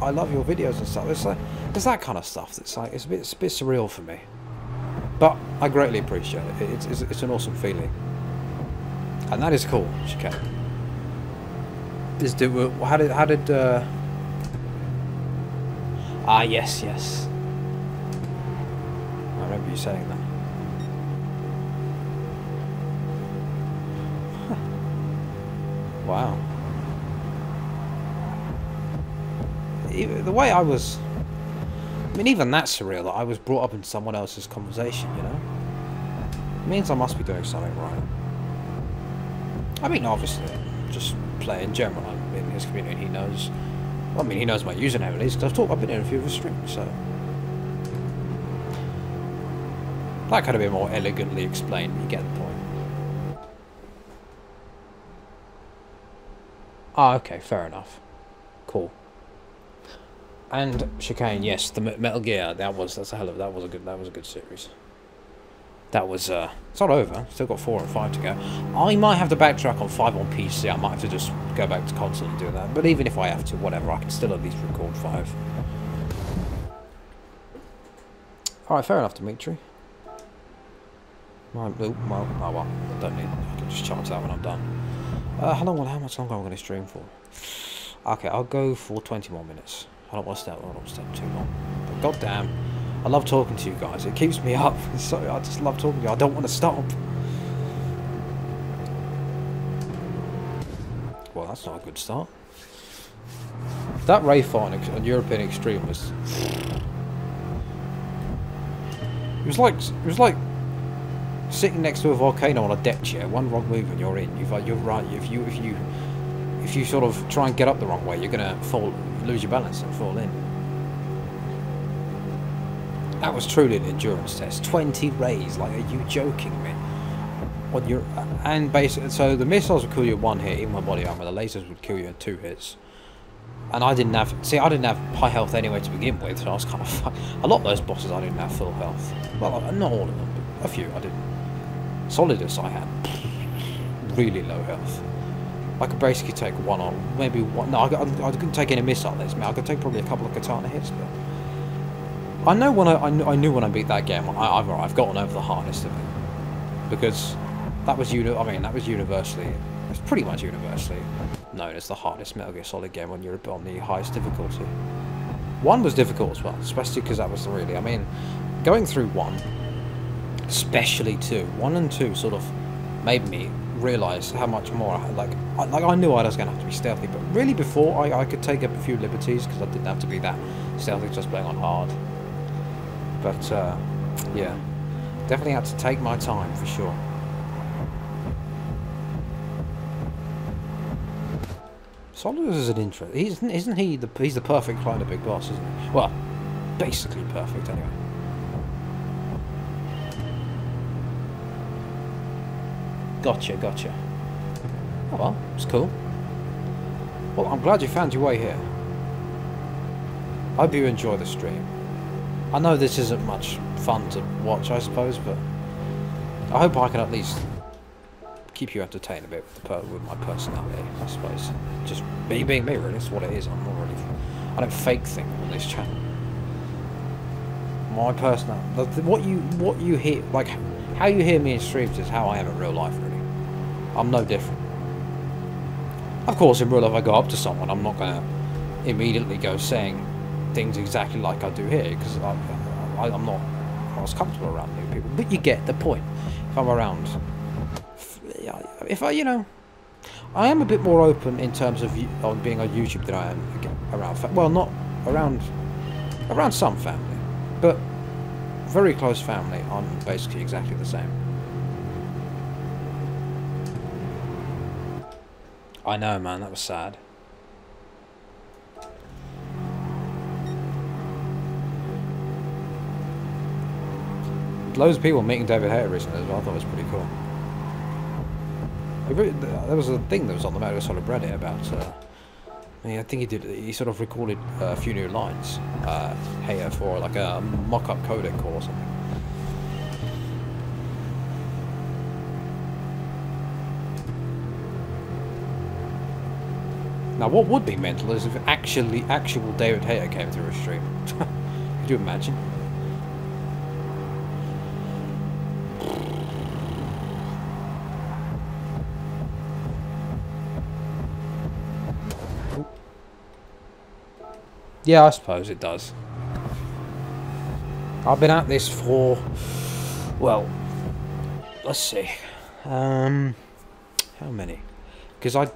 I love your videos and stuff. It's like, there's that kind of stuff that's like, it's a bit surreal for me, but I greatly appreciate it. It's an awesome feeling, and that is cool. Okay. How did Ah, yes. I remember you saying that. Wow. The way I was... I mean, even that's surreal, that I was brought up in someone else's conversation, you know? It means I must be doing something right. I mean, obviously, just play in general. I'm in his community, he knows... Well, I mean, he knows my username at least, because I've been in a few of his streams, so... That could have been more elegantly explained, you get the point. Ah, okay, fair enough. Cool. And Chicane, yes, the Metal Gear, that was a good series. That was, it's not over, still got 4 and 5 to go. I might have to backtrack on 5 on PC, I might have to just go back to console and do that. But even if I have to, whatever, I can still at least record 5. Alright, fair enough, Dimitri. Right, oh well, I don't need, I can just charge that when I'm done. How much longer am I going to stream for? Okay, I'll go for 20 more minutes. I don't want to stay too long. But goddamn, I love talking to you guys. It keeps me up. So I just love talking to you. I don't want to stop. Well, that's not a good start. That Ray fight on European Extreme was... It was like sitting next to a volcano on a deck chair. One wrong move and you're in. You're right. If you sort of try and get up the wrong way, you're gonna lose your balance and fall in. That was truly an endurance test. 20 rays. Like, are you joking me? And basically, so the missiles would kill you in 1 hit, even my body armor. The lasers would kill you in 2 hits. And I didn't have high health anyway to begin with, so I was kind of fucked. A lot of those bosses I didn't have full health. Well, not all of them, but a few I didn't. Solidus I had really low health. I could basically take one on, maybe one. No, I couldn't take any missile hits. I could take probably a couple of katana hits, but I know when I knew when I beat that game, I've gotten over the hardest of it, because that was universally, it's pretty much universally known as the hardest Metal Gear Solid game on the highest difficulty. 1 was difficult as well, especially because that was really, I mean, going through 1, especially 2, 1 and 2 sort of made me realise how much more I knew I was going to have to be stealthy, but really before I could take up a few liberties because I didn't have to be that stealthy just playing on hard. But yeah, definitely had to take my time for sure. Solidus is an interest. Isn't he he's the perfect kind of big boss, isn't he? Well, basically perfect anyway. Gotcha. Oh well, it's cool. Well, I'm glad you found your way here. I hope you enjoy the stream. I know this isn't much fun to watch, I suppose, but I hope I can at least keep you entertained a bit with my personality, I suppose. Just me being me, really. That's what it is. I don't fake things on this channel. My personality, what you hear, like how you hear me in streams is how I am in real life, really. I'm no different. Of course, in real life, if I go up to someone, I'm not going to immediately go saying things exactly like I do here, because I'm not was comfortable around new people. But you get the point. If I'm around, if I, you know, I am a bit more open in terms of on being on YouTube than I am around. Well, not around some family, but very close family. I'm basically exactly the same. I know, man. That was sad. Loads of people meeting David Hayter recently as well. I thought it was pretty cool. There was a thing that was on the Metal Solid Reddit about. I think he sort of recorded a few new lines. Hayter for like a mock-up codec call or something. Now, what would be mental is if actual David Hayter came through a stream. Could you imagine? Yeah, I suppose it does. I've been at this for, well, let's see, how many? Because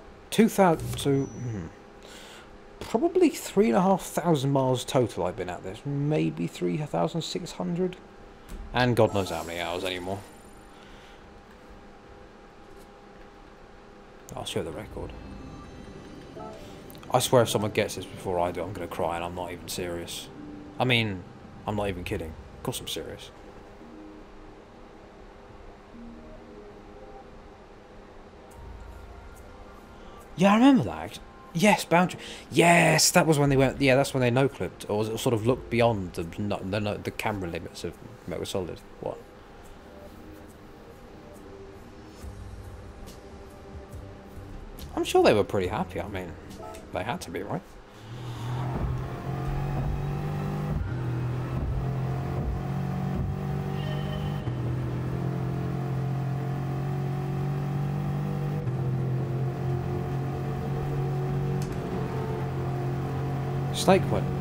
probably 3,500 miles total I've been at this. Maybe 3,600. And God knows how many hours anymore. I'll show the record. I swear if someone gets this before I do, I'm going to cry, and I'm not even serious. I mean, I'm not even kidding. Of course I'm serious. Yeah, I remember that. Yes, Boundary. Yes, that was when they went. Yeah, that's when they no-clipped, or sort of looked beyond the camera limits of Metal Solid. What? I'm sure they were pretty happy. I mean, they had to be, right?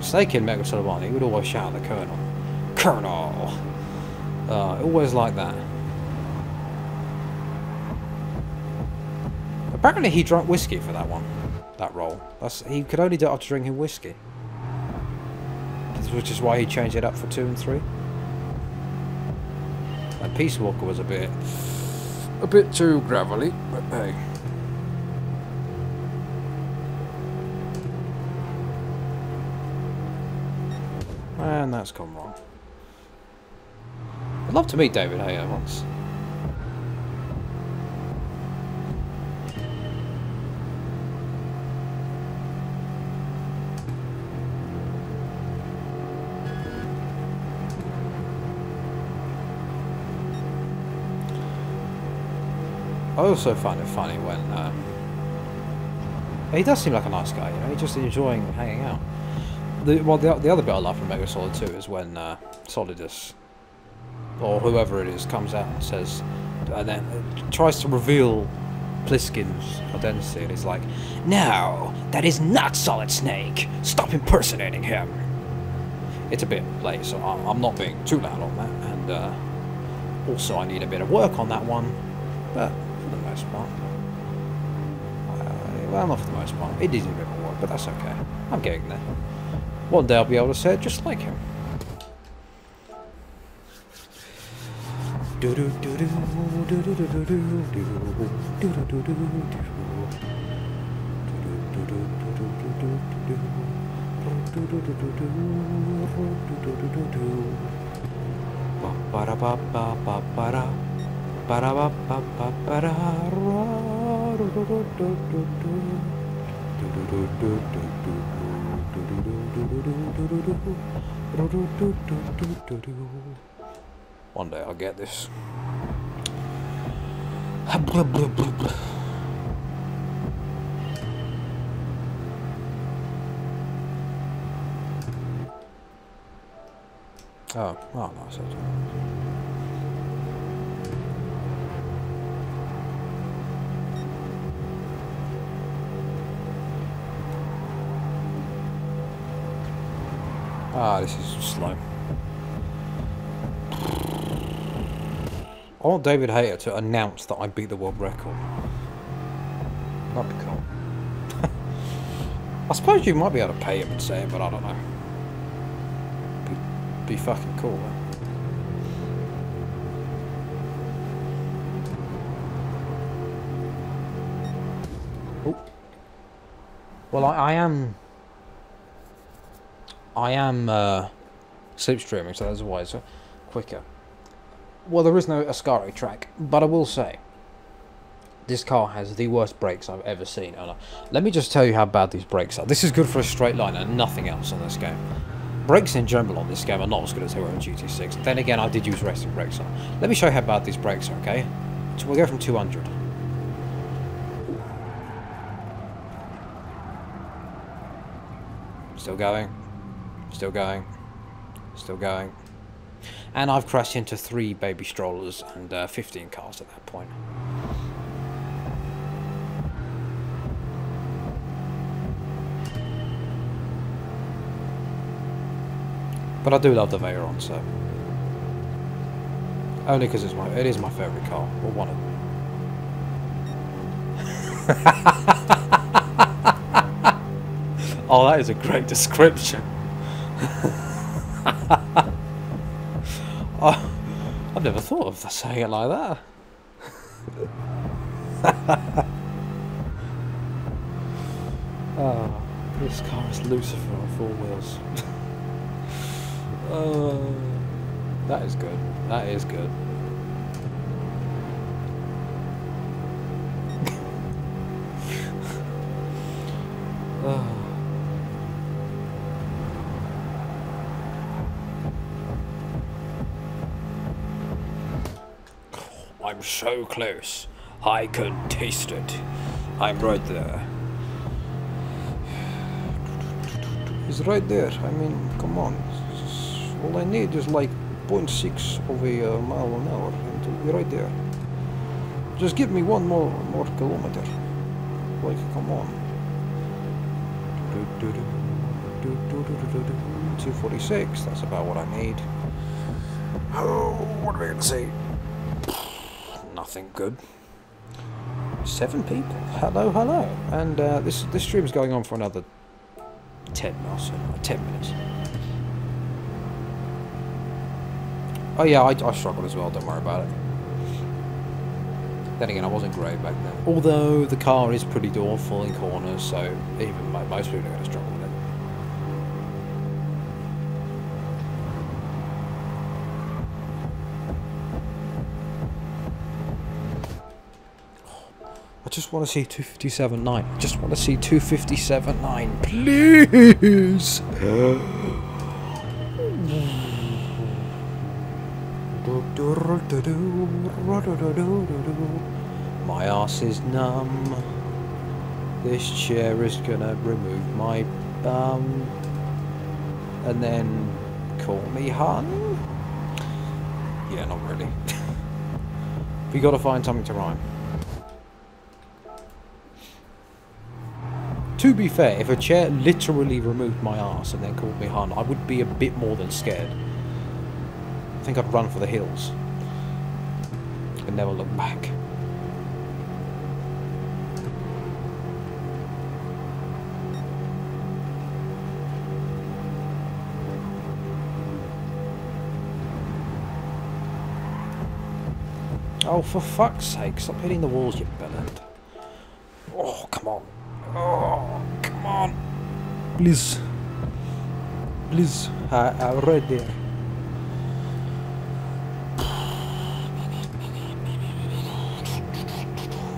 Snake in Metal Solid 1, he would always shout at the Colonel. Colonel! Always like that. Apparently he drank whiskey for that role. He could only do it after drinking whiskey. Which is why he changed it up for 2 and 3. And Peace Walker was a bit too gravelly, but hey. And that's gone wrong. I'd love to meet David Hayter once. I also find it funny when he does seem like a nice guy, you know. He's just enjoying hanging out. The other bit I love from Metal Solid 2 is when Solidus, or whoever it is, comes out and says, and then tries to reveal Pliskin's identity, and he's like, "No, that is not Solid Snake. Stop impersonating him." It's a bit late, so I'm not being too loud on that, and also I need a bit of work on that one, but for the most part, well, not for the most part. It needs a bit more work, but that's okay. I'm getting there. One day I'll be able to say it just like him. One day I'll get this. Oh, nice. This is slow. I want David Hayter to announce that I beat the world record. That'd be cool. I suppose you might be able to pay him and say it, but I don't know. Be fucking cool, man. Oh. Well, I am slipstreaming, so that's why it's quicker. Well, there is no Ascari track, but I will say, this car has the worst brakes I've ever seen. Let me just tell you how bad these brakes are. This is good for a straight line and nothing else on this game. Brakes in general on this game are not as good as they were in GT6. Then again, I did use racing brakes on. Let me show you how bad these brakes are, okay? So we'll go from 200. Still going. Still going. Still going. And I've crashed into 3 baby strollers and 15 cars at that point. But I do love the Veyron, so only because it is my favourite car, or one of them. Oh, that is a great description. Oh, I've never thought of saying it like that. Oh, this car is Lucifer on 4 wheels. Oh, that is good. That is good. Oh. I'm so close. I can taste it. I'm right there. It's right there. I mean, come on. All I need is like 0.6 of a mile an hour and it'll be right there. Just give me one more kilometer. Like, come on. 246, that's about what I need. Oh, what are we gonna see? Nothing good. 7 people. Hello, hello. And this stream is going on for another 10 minutes. Oh yeah, I struggled as well, don't worry about it. Then again, I wasn't great back then. Although the car is pretty awful in corners, so even most people are going to struggle with it. I just want to see 257.9. I just want to see 257.9, please. My ass is numb. This chair is gonna remove my bum and then call me hun. Yeah, not really. We gotta find something to rhyme. To be fair, if a chair literally removed my ass and then called me hun, I would be a bit more than scared. I think I'd run for the hills and never look back. Oh, for fuck's sake, stop hitting the walls, you bellend. Oh, come on. Oh, come on. Please. Please. Right there.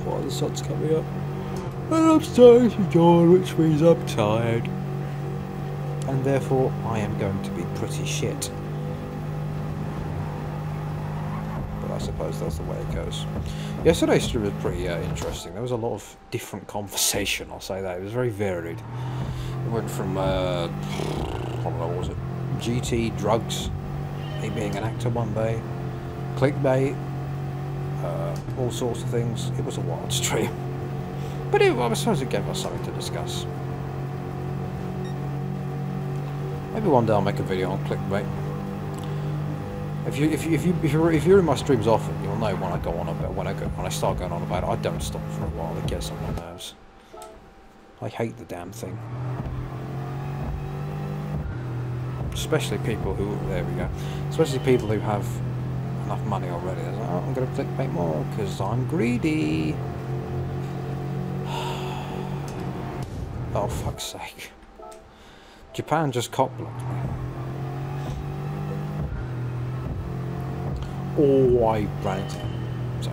Oh, the sun's coming up. And I'm starting to yawn, which means I'm tired. And therefore, I am going to be pretty shit. But I suppose that's the way it goes. Yesterday's stream was pretty interesting. There was a lot of different conversation, I'll say that. It was very varied. It went from, I don't know, what was it? GT, drugs, me being an actor one day, clickbait, all sorts of things. It was a wild stream. But I suppose it gave us something to discuss. Maybe one day I'll make a video on clickbait. If you're in my streams often, you'll know when I go on about when I start going on about it. I don't stop for a while. It gets on my nerves. I hate the damn thing. Especially people who especially people who have enough money already. They're like, oh, I'm going to clickbait more because I'm greedy. Oh, fuck's sake. Japan just cock-blocked me. Oh, I ran into him. So.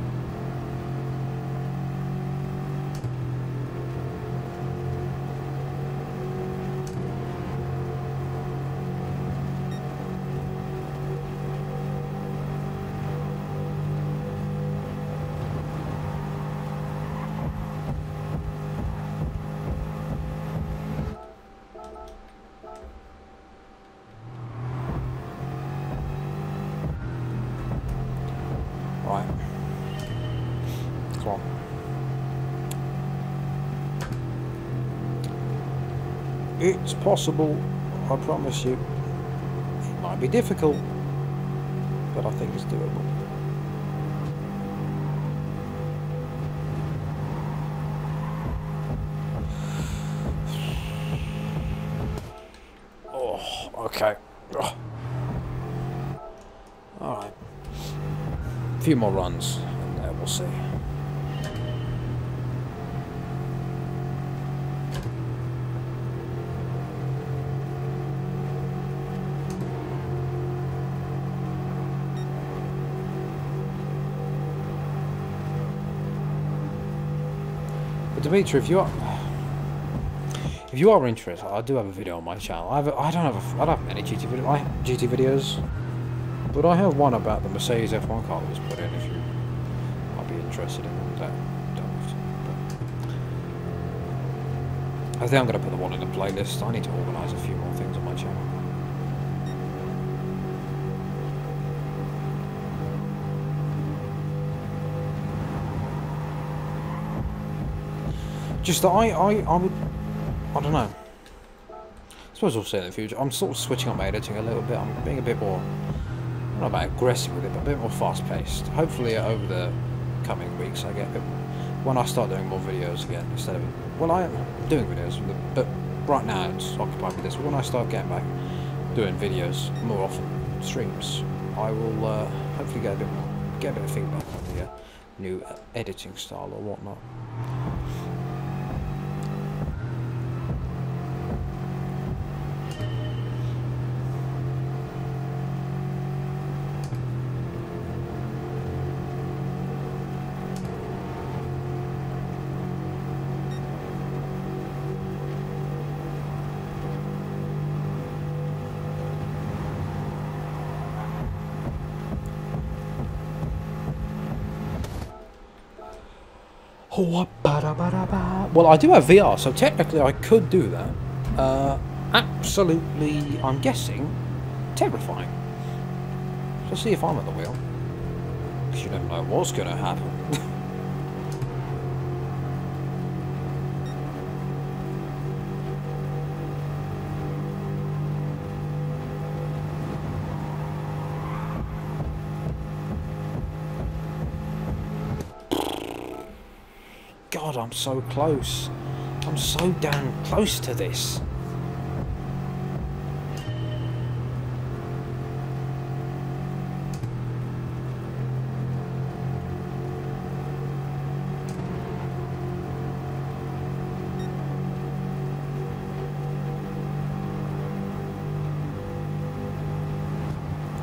Right. Come on. It's possible, I promise you. It might be difficult, but I think it's doable. Oh, okay. Oh. Alright. A few more runs, and we'll see. But Dimitri, if you are interested, I do have a video on my channel. I don't have many GT videos, but I have one about the Mercedes F1 car that was put in. If you might be interested in that, don't have to. But I think I'm going to put the one in the playlist. I need to organise a few more things on my channel. Just that I don't know. I suppose we'll see in the future. I'm sort of switching up my editing a little bit. I'm being a bit more, I don't know about aggressive with it, but a bit more fast-paced. Hopefully over the coming weeks I get a bit, when I start doing more videos again, instead of, well, I am doing videos, but right now it's occupied with this. But when I start getting back doing videos more often, streams, I will hopefully get a bit of feedback on the new editing style or whatnot. Well, I do have VR, so technically I could do that. Absolutely, I'm guessing, terrifying. So see if I'm at the wheel. Because you never know what's going to happen. God, I'm so close. I'm so damn close to this.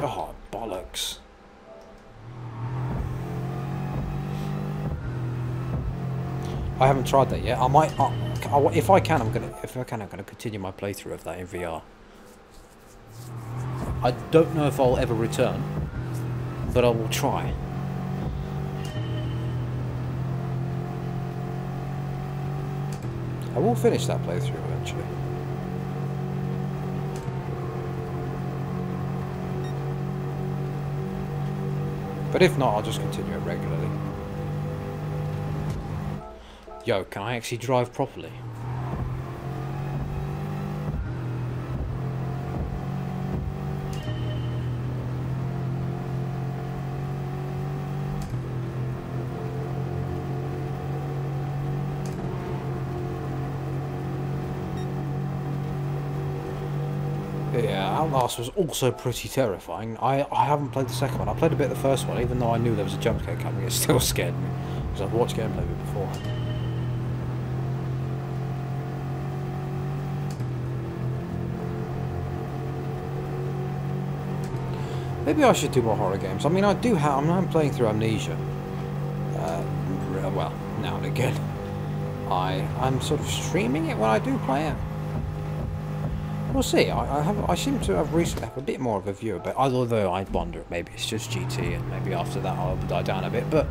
Oh, bollocks. I haven't tried that yet. I might, if I can, I'm gonna continue my playthrough of that in VR. I don't know if I'll ever return, but I will try. I will finish that playthrough eventually. But if not, I'll just continue it regularly. Yo, can I actually drive properly? Yeah, Outlast was also pretty terrifying. I haven't played the second one. I played a bit of the first one, even though I knew there was a jump scare coming. It still scared me because I've watched gameplay of it before. Maybe I should do more horror games. I mean, I do have. I'm playing through Amnesia. Well, now and again. I'm sort of streaming it when I do play it. We'll see. I seem to have recently have a bit more of a view, but although I wonder maybe it's just GT and maybe after that I'll die down a bit. But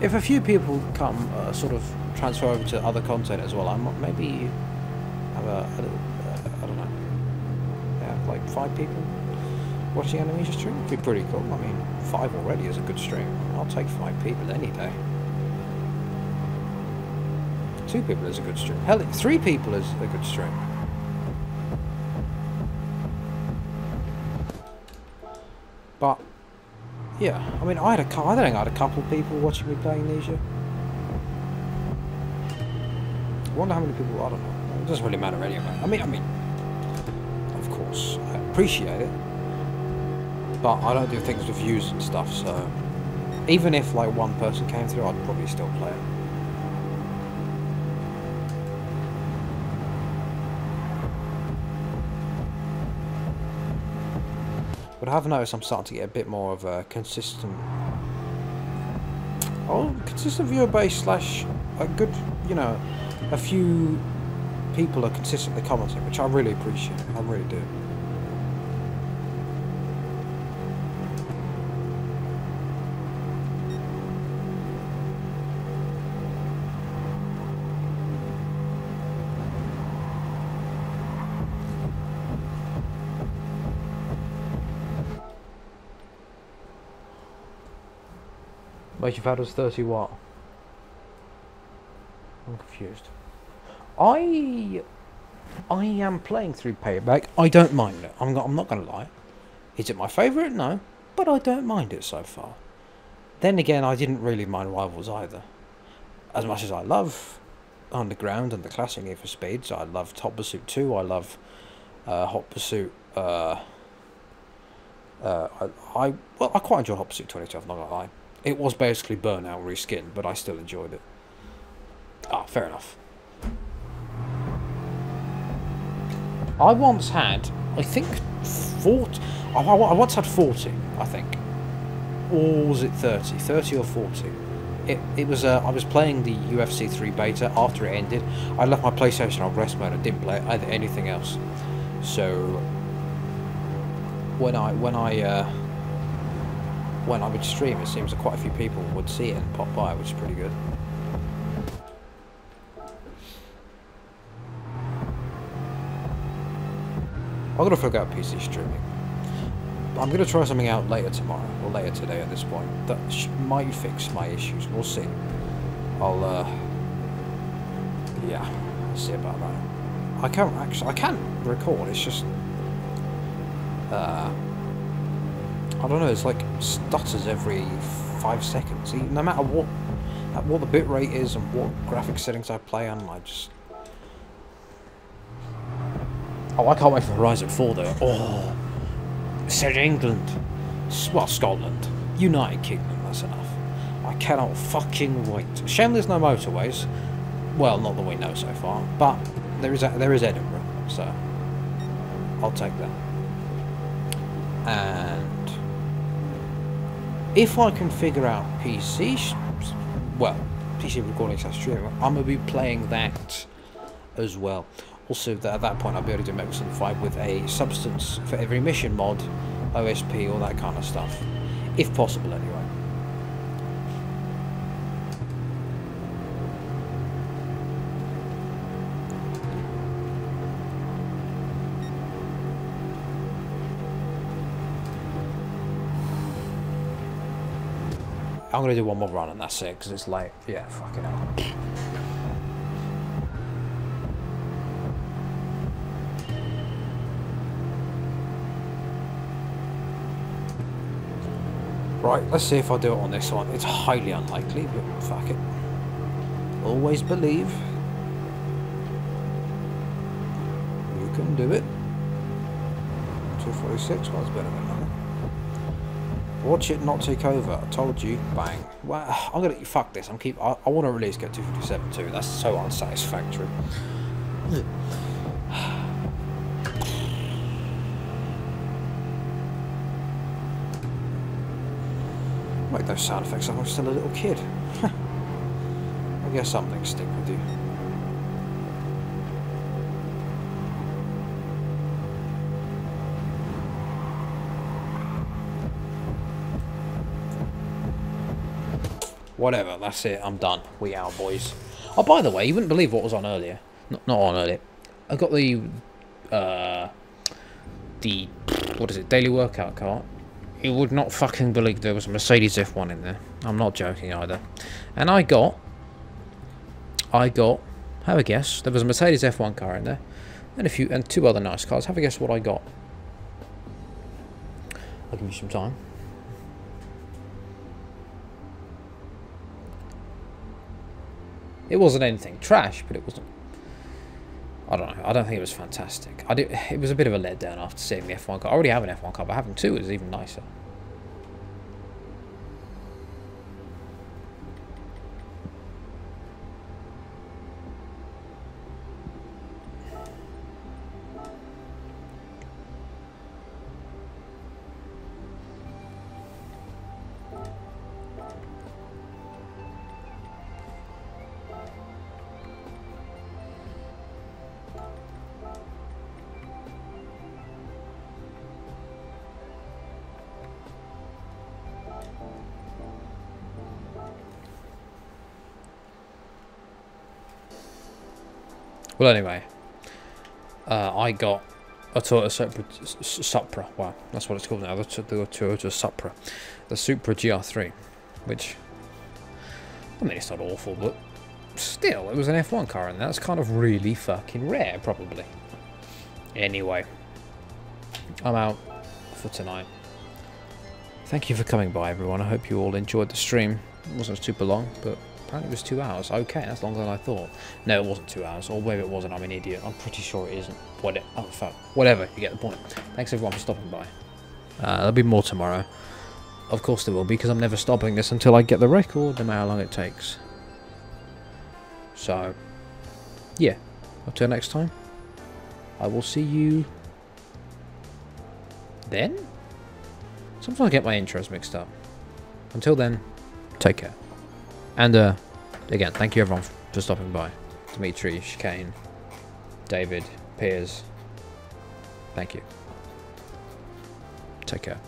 if a few people come sort of transfer over to other content as well, I might maybe have I don't know, yeah, like 5 people watching Amnesia stream. It'd be pretty cool. I mean, 5 already is a good stream. I'll take 5 people any day. 2 people is a good stream. Hell, 3 people is a good stream. But yeah, I mean, I think I had a couple of people watching me play Amnesia. I wonder how many people. I don't know. It doesn't really matter anyway. I mean, of course, I appreciate it, but I don't do things with views and stuff. So even if like 1 person came through, I'd probably still play it. But I have noticed I'm starting to get a bit more of a consistent viewer base slash a good, you know, a few people are consistently commenting, which I really appreciate. I really do. Most you've had was 30 what? I'm confused. I am playing through Payback. I don't mind it. I'm not going to lie. Is it my favourite? No. But I don't mind it so far. Then again, I didn't really mind Rivals either. As much as I love Underground and the classic Need for Speeds, I love Hot Pursuit 2, I love Hot Pursuit... I quite enjoy Hot Pursuit 22, I'm not going to lie. It was basically Burnout reskinned, but I still enjoyed it. Ah, fair enough. I once had, I think, 40... I once had 40, I think. Or was it 30? 30 or 40. It was, I was playing the UFC 3 beta. After it ended, I left my PlayStation on rest mode and didn't play anything else. So, when I would stream, it seems that quite a few people would see it and pop by, which is pretty good. I'm going to forget PC streaming. I'm going to try something out later tomorrow, or later today at this point, that might fix my issues. We'll see. Yeah, I'll see about that. I can record, it's just... I don't know, it's like stutters every 5 seconds. No matter what the bitrate is and what graphics settings I play on, I just... Oh, I can't wait for Horizon 4 though. Oh, said England. Well, Scotland. United Kingdom, that's enough. I cannot fucking wait. Shame there's no motorways. Well, not that we know so far, but there is Edinburgh, so I'll take that. And if I can figure out PC recording / streaming, I'm going to be playing that as well. Also, at that point, I'll be able to do Metal Slug 5 with a substance for every mission mod, OSP, all that kind of stuff. If possible, anyway. I'm going to do one more run and that's it, because it's late. Yeah, fucking hell. Right, let's see if I do it on this one. It's highly unlikely, but fuck it. Always believe. You can do it. 246. Well, it's been a minute, hasn't it? Watch it not take over. I told you. Bang. Well, I'm gonna fuck this. I want to at least get 257 too. That's so unsatisfactory. Make those sound effects like I'm still a little kid. I guess something stick with you. Whatever, that's it, I'm done. We out, boys. Oh, by the way, you wouldn't believe what was on earlier. Not on earlier. I got the what is it, daily workout cart. You would not fucking believe there was a Mercedes F1 in there. I'm not joking either. And I got, have a guess, there was a Mercedes F1 car in there. And two other nice cars. Have a guess what I got. I'll give you some time. It wasn't anything trash, but it wasn't. I don't know. I don't think it was fantastic. It was a bit of a letdown after seeing the F1 car. I already have an F1 car, but having two is even nicer. Well, anyway, I got a Toyota Supra. Wow, that's what it's called now. The Toyota Supra, the Supra GR3, which, I mean, it's not awful, but still, it was an F1 car, and that's kind of really fucking rare, probably. Anyway, I'm out for tonight. Thank you for coming by, everyone. I hope you all enjoyed the stream. It wasn't super long, but apparently it was 2 hours. Okay, that's longer than I thought. No, it wasn't 2 hours. Or maybe it wasn't. I'm an idiot. I'm pretty sure it isn't. Oh, fuck. Whatever. You get the point. Thanks, everyone, for stopping by. There'll be more tomorrow. Of course there will be, because I'm never stopping this until I get the record, no matter how long it takes. So, yeah. Until next time, I will see you then? Sometimes I get my intros mixed up. Until then, take care. And, again, thank you everyone for stopping by. Dimitri, Chicane, David, Piers. Thank you. Take care.